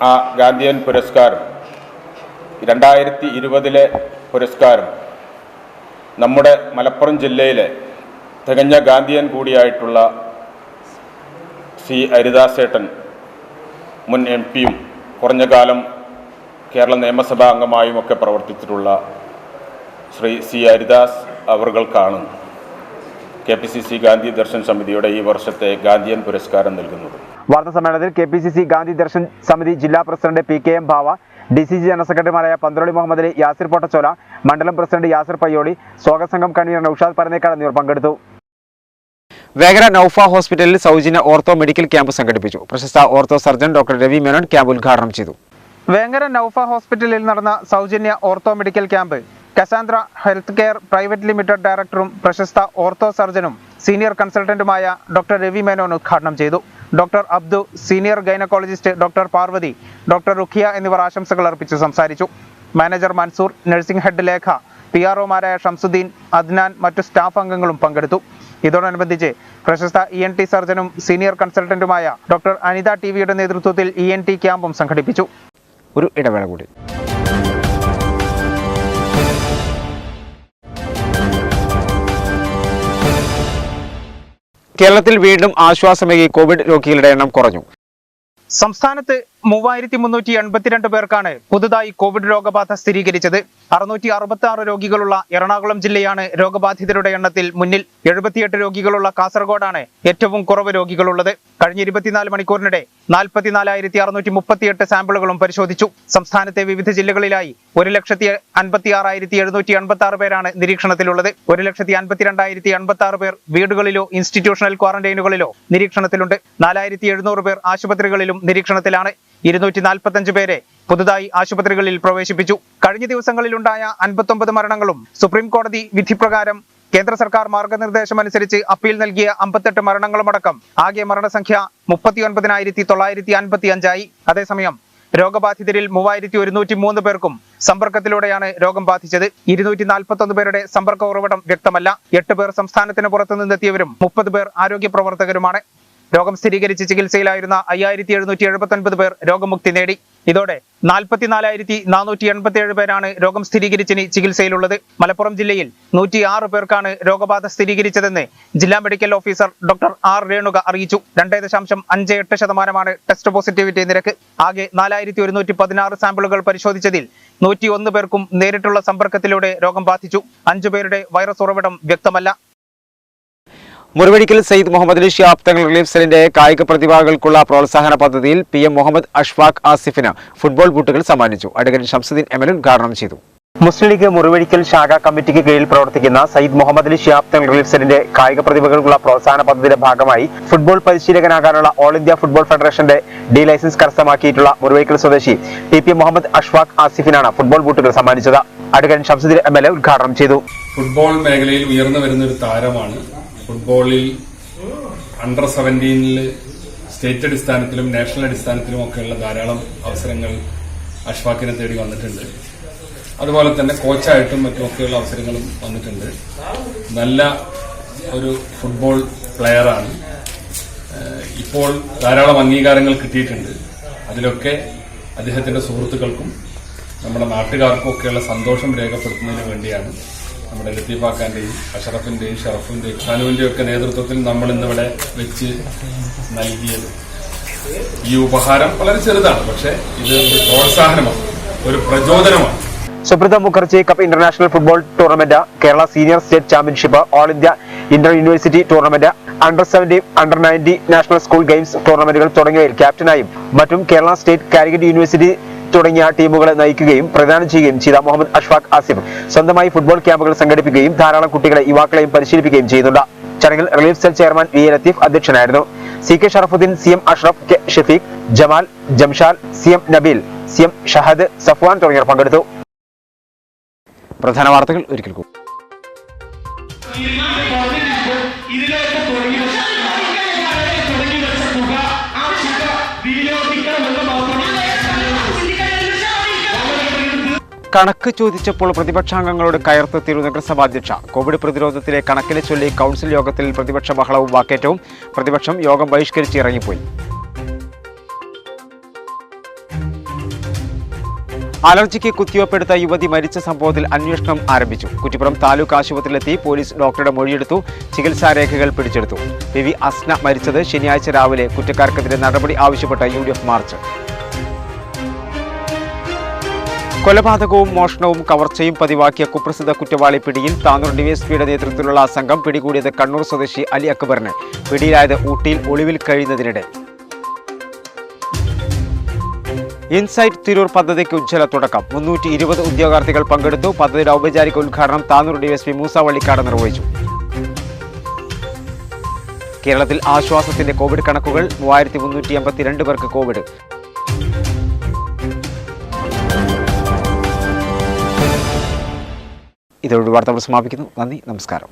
ആ ഗാന്ധിയൻ പുരസ്കാരം 2020 പുരസ്കാരം നമ്മുടെ മലപ്പുറം ജില്ലയിലെ തികഞ്ഞ ഗാന്ധിയൻ കൂടിയായിട്ടുള്ള C. ഹരിദാസേട്ടൻ മുൻ MP-യും കുറഞ്ഞ കാലം കേരള നിയമസഭാ അംഗമായും ഒക്കെ പ്രവർത്തിച്ചിട്ടുള്ള ശ്രീ C. ഹരിദാസ് അവർകൾക്കാണ് KPCC ഗാന്ധി ദർശൻ സമിതിയുടെ ഈ വർഷത്തെ ഗാന്ധിയൻ പുരസ്കാരം നൽകുന്നത്. വാർത്താ സമ്മേളനത്തിൽ KPCC ഗാന്ധി ദർശൻ സമിതി ജില്ലാ പ്രസിഡന്റ് PKM ഭാവ, DCG ജനറൽ സെക്രട്ടറിമാരായ പന്ത്രളി മുഹമ്മദ് അലി, യാസിർ പൊട്ടച്ചോല, മണ്ഡലം പ്രസിഡന്റ് യാസിർ പയ്യോളി, സ്വാഗത സംഘം കൺവീനർ നൌഷാദ് പരന്നേക്കാട് എന്നിവർ പങ്കെടുത്തു. വേങ്ങര നൌഫ ഹോസ്പിറ്റലിൽ സൗജന്യ ഓർത്തോ മെഡിക്കൽ ക്യാമ്പ് സംഘടിപ്പിച്ചു. പ്രശസ്ത ortho surgeon doctor Ravi Menon camp ഉദ്ഘാടനം ചെയ്തു. വേങ്ങര നൌഫ ഹോസ്പിറ്റലിൽ നടന്ന സൗജന്യ ortho medical camp Cassandra health care private limited ഡയറക്ടറും പ്രശസ്ത ഓർത്തോ സർജനും സീനിയർ കൺസൾട്ടന്റുമായ ഡോക്ടർ രവി മേനോൻ ഉദ്ഘാടനം ചെയ്തു. Doctor Abdu, senior gynaecologist doctor Parvathi, doctor Rukhiya എന്നിവർ ആശംസകൾ അർപ്പിച്ച് സംസാരിച്ചു. Manager Mansoor, nursing head Lekha, PROമാരായ ഷംസുദ്ദീൻ, അദ്നാൻ, മറ്റു സ്റ്റാഫ് അംഗങ്ങളും പങ്കെടുത്തു. ഇതോടനുബന്ധിച്ച് പ്രശസ്ത ENT സർജനും സീനിയർ കൺസൾട്ടന്റുമായ ഡോക്ടർ അനിത TVയുടെ നേതൃത്വത്തിൽ ENT ക്യാമ്പും സംഘടിപ്പിച്ചു. ഒരു ഇടവേള കൂടി. കേരളത്തിൽ വീണ്ടും ആശ്വാസമേകി കോവിഡ് രോഗികളുടെ എണ്ണം കുറഞ്ഞു. സംസ്ഥാനത്ത് 3382 പേർക്കാണ് പുതുതായി കോവിഡ് രോഗബാധ സ്ഥിരീകരിച്ചത്. 666 രോഗികളുള്ള എറണാകുളം ജില്ലയാണ് രോഗബാധിതരുടെ എണ്ണത്തിൽ മുന്നിൽ. 78 രോഗികളുള്ള കാസർഗോഡാണ് ഏറ്റവും കുറവ് രോഗികളുള്ളത്. കഴിഞ്ഞ 24 മണിക്കൂറിനിടെ 44,638 സാമ്പിളുകളും പരിശോധിച്ചു. സംസ്ഥാനത്തെ വിവിധ ജില്ലകളിലായി 1,56,786 പേരാണ് നിരീക്ഷണത്തിലുള്ളത്. 1,52,086 പേർ വീടുകളിലോ ഇൻസ്റ്റിറ്റ്യൂഷണൽ ക്വാറന്റൈനുകളിലോ നിരീക്ഷണത്തിലുണ്ട്. 4,700 പേർ ആശുപത്രികളിലും നിരീക്ഷണത്തിലാണ്. 245 പേരെ പുതുതായി ആശുപത്രികളിൽ പ്രവേശിപ്പിച്ചു. കഴിഞ്ഞ ദിവസങ്ങളിലുണ്ടായ 59 മരണങ്ങളും സുപ്രീം കോടതി വിധിപ്രകാരം കേന്ദ്ര സർക്കാർ മാർഗനിർദ്ദേശമനുസരിച്ച് അപ്പീൽ നൽകിയ 58 മരണങ്ങളുമടക്കം ആകെ മരണസംഖ്യ 39,955 ആയി. അതേസമയം രോഗബാധിതരിൽ 3,103 പേർക്കും സമ്പർക്കത്തിലൂടെയാണ് രോഗം ബാധിച്ചത്. 241 പേരുടെ സമ്പർക്ക ഉറവിടം വ്യക്തമല്ല. 8 പേർ സംസ്ഥാനത്തിന് പുറത്തുനിന്നെത്തിയവരും 30 പേർ ആരോഗ്യ പ്രവർത്തകരുമാണ്. രോഗം സ്ഥിരീകരിച്ച് ചികിത്സയിലായിരുന്ന 5,779 പേർ രോഗമുക്തി നേടി. ഇതോടെ 44,487 പേരാണ് രോഗം സ്ഥിരീകരിച്ച് ചികിത്സയിലുള്ളത്. മലപ്പുറം ജില്ലയിൽ 106 പേർക്കാണ് രോഗബാധ സ്ഥിരീകരിച്ചതെന്ന് ജില്ലാ medical officer doctor R Renuka അറിയിച്ചു. 2.58% ടെസ്റ്റ് പോസിറ്റിവിറ്റി നിരക്ക്. ആകെ 4,116 സാമ്പിളുകൾ പരിശോധിച്ചതിൽ 101 പേർക്കും നേരിട്ടുള്ള സമ്പർക്കത്തിലൂടെ രോഗം ബാധിച്ചു. 5 പേരുടെ വൈറസ് ഉറവിടം വ്യക്തമല്ല. മുറിവഴിക്കൽ സയ്യിദ് മുഹമ്മദ് അലി ശിഹാബ് തങ്ങൾ റിലീഫ് സെല്ലിന്റെ കായിക പ്രതിഭകൾക്കുള്ള പ്രോത്സാഹന പദ്ധതിയിൽ PM മുഹമ്മദ് അഷ്ഫാഖ് ആസിഫിന് ഫുട്ബോൾ ബൂട്ടുകൾ സമ്മാനിച്ചു. അഡ്വക്കേറ്റ് ഷംസുദ്ദീൻ ML ഉദ്ഘാടനം ചെയ്തു. മുസ്ലിം ലീഗ് മുറിവഴിക്കൽ ശാഖ കമ്മിറ്റിക്ക് കീഴിൽ പ്രവർത്തിക്കുന്ന സയ്യിദ് മുഹമ്മദ് അലി ശിഹാബ് തങ്ങൾ റിലീഫ് സെല്ലിന്റെ കായിക പ്രതിഭകൾക്കുള്ള പ്രോത്സാഹന പദ്ധതിയുടെ ഭാഗമായി ഫുട്ബോൾ പരിശീലകനാകാനുള്ള ഓൾ ഇന്ത്യ ഫുട്ബോൾ ഫെഡറേഷന്റെ D ലൈസൻസ് കരസ്ഥമാക്കിയിട്ടുള്ള മുറിവഴിക്കൽ സ്വദേശി PM മുഹമ്മദ് അഷ്ഫാഖ് ആസിഫിനാണ് ഫുട്ബോൾ ബൂട്ടുകൾ സമ്മാനിച്ചത്. അഡ്വക്കേറ്റ് ഷംസുദ്ദീൻ ML ഉദ്ഘാടനം ചെയ്തു. ഫുട്ബോൾ മേഖലയിൽ ഉയർന്നു വരുന്ന ഒരു താരമാണ്. ഫുട്ബോളിൽ അണ്ടർ 17 സ്റ്റേറ്റ് അടിസ്ഥാനത്തിലും നാഷണൽ അടിസ്ഥാനത്തിലും ഒക്കെയുള്ള ധാരാളം അവസരങ്ങൾ അഷ്ഫാഖിനെ തേടി വന്നിട്ടുണ്ട്. അതുപോലെ തന്നെ കോച്ചായിട്ടും മറ്റുമൊക്കെയുള്ള അവസരങ്ങളും വന്നിട്ടുണ്ട്. നല്ല ഒരു ഫുട്ബോൾ പ്ലെയറാണ്. ഇപ്പോൾ ധാരാളം അംഗീകാരങ്ങൾ കിട്ടിയിട്ടുണ്ട്. അതിലൊക്കെ അദ്ദേഹത്തിന്റെ സുഹൃത്തുക്കൾക്കും നമ്മുടെ നാട്ടുകാർക്കും ഒക്കെയുള്ള സന്തോഷം രേഖപ്പെടുത്തുന്നതിന് വേണ്ടിയാണ് നമ്മുടെ ലത്തീഫാക്കാന്റെയും അഷറഫിന്റെയും ഷറഫിന്റെയും ഖാനുവിന്റെയും ഒക്കെ നേതൃത്വത്തിൽ നമ്മൾ ഇന്നിവിടെ വെച്ച് നൽകിയത്. ഈ ഉപഹാരം വളരെ ചെറുതാണ്, പക്ഷെ ഇത് ഒരു പ്രോത്സാഹനമാണ്, ഒരു പ്രചോദനമാണ്. Subrata Mukherjee cup international football tournament, Kerala senior state championship, all India inter university tournament, under 17, under 90 national school games ടൂർണമെന്റുകൾ തുടങ്ങിയവയിൽ ക്യാപ്റ്റനായും മറ്റും കേരള സ്റ്റേറ്റ് കാലിക്കറ്റ് യൂണിവേഴ്സിറ്റി തുടങ്ങിയ ടീമുകളെ നയിക്കുകയും പ്രദാനം ചെയ്യുകയും ചെയ്ത മുഹമ്മദ് അഷ്ഫാഖ് ആസിഫ് സ്വന്തമായി ഫുട്ബോൾ ക്യാമ്പുകൾ സംഘടിപ്പിക്കുകയും ധാരാളം കുട്ടികളെ യുവാക്കളെയും പരിശീലിപ്പിക്കുകയും ചെയ്യുന്നുണ്ട്. ചടങ്ങിൽ relief cell chairman VA Latheef അധ്യക്ഷനായിരുന്നു. CK Sharafuddeen, CM Ashraf, K Shafeeq, Jamal, Jamshal, CM Nabeel, CM Shahad, Safwan തുടങ്ങിയവർ പങ്കെടുത്തു. പ്രധാന വാർത്തകൾ ഒരിക്കൽ കൂടി. കണക്ക് ചോദിച്ചപ്പോൾ പ്രതിപക്ഷാംഗങ്ങളോട് കയർത്ത് തിരുനഗരസഭാ അധ്യക്ഷ. കോവിഡ് പ്രതിരോധത്തിലെ കണക്കിനെ ചൊല്ലി കൗൺസിൽ യോഗത്തിൽ പ്രതിപക്ഷ ബഹളവും വാക്കേറ്റവും. പ്രതിപക്ഷം യോഗം ബഹിഷ്കരിച്ച് ഇറങ്ങിപ്പോയി. അലർജിക്ക് കുത്തിവെപ്പെടുത്ത യുവതി മരിച്ച സംഭവത്തിൽ അന്വേഷണം ആരംഭിച്ചു. കുറ്റിപ്പുറം താലൂക്ക് ആശുപത്രിയിലെത്തി പോലീസ് ഡോക്ടറുടെ മൊഴിയെടുത്തു. ചികിത്സാരേഖകൾ പിടിച്ചെടുത്തു. PV അസ്ന മരിച്ചത് ശനിയാഴ്ച രാവിലെ. കുറ്റക്കാർക്കെതിരെ നടപടി ആവശ്യപ്പെട്ട UDF മാർച്ച്. കൊലപാതകവും മോഷണവും കവർച്ചയും പതിവാക്കിയ കുപ്രസിദ്ധ കുറ്റവാളി പിടിയിൽ. താനൂർ ഡിവൈഎസ്പിയുടെ നേതൃത്വത്തിലുള്ള സംഘം പിടികൂടിയത് കണ്ണൂർ സ്വദേശി അലി അക്ബറിനെ. പിടിയിലായത് ഊട്ടിയിൽ ഒളിവിൽ കഴിയുന്നതിനിടെ. ഇൻസൈറ്റ് തിരൂർ പദ്ധതിക്ക് ഉജ്ജ്വല തുടക്കം. 320 ഉദ്യോഗാർത്ഥികൾ പങ്കെടുത്തു. പദ്ധതിയുടെ ഔപചാരിക ഉദ്ഘാടനം താനൂർ ഡിവൈഎസ്പി മൂസ വള്ളിക്കാട് നിർവഹിച്ചു. കേരളത്തിൽ ആശ്വാസത്തിന്റെ കോവിഡ് കണക്കുകൾ. 3382 പേർക്ക് കോവിഡ്. ഇതോടെ വാർത്തകൾ സമാപിക്കുന്നു. നന്ദി, നമസ്കാരം.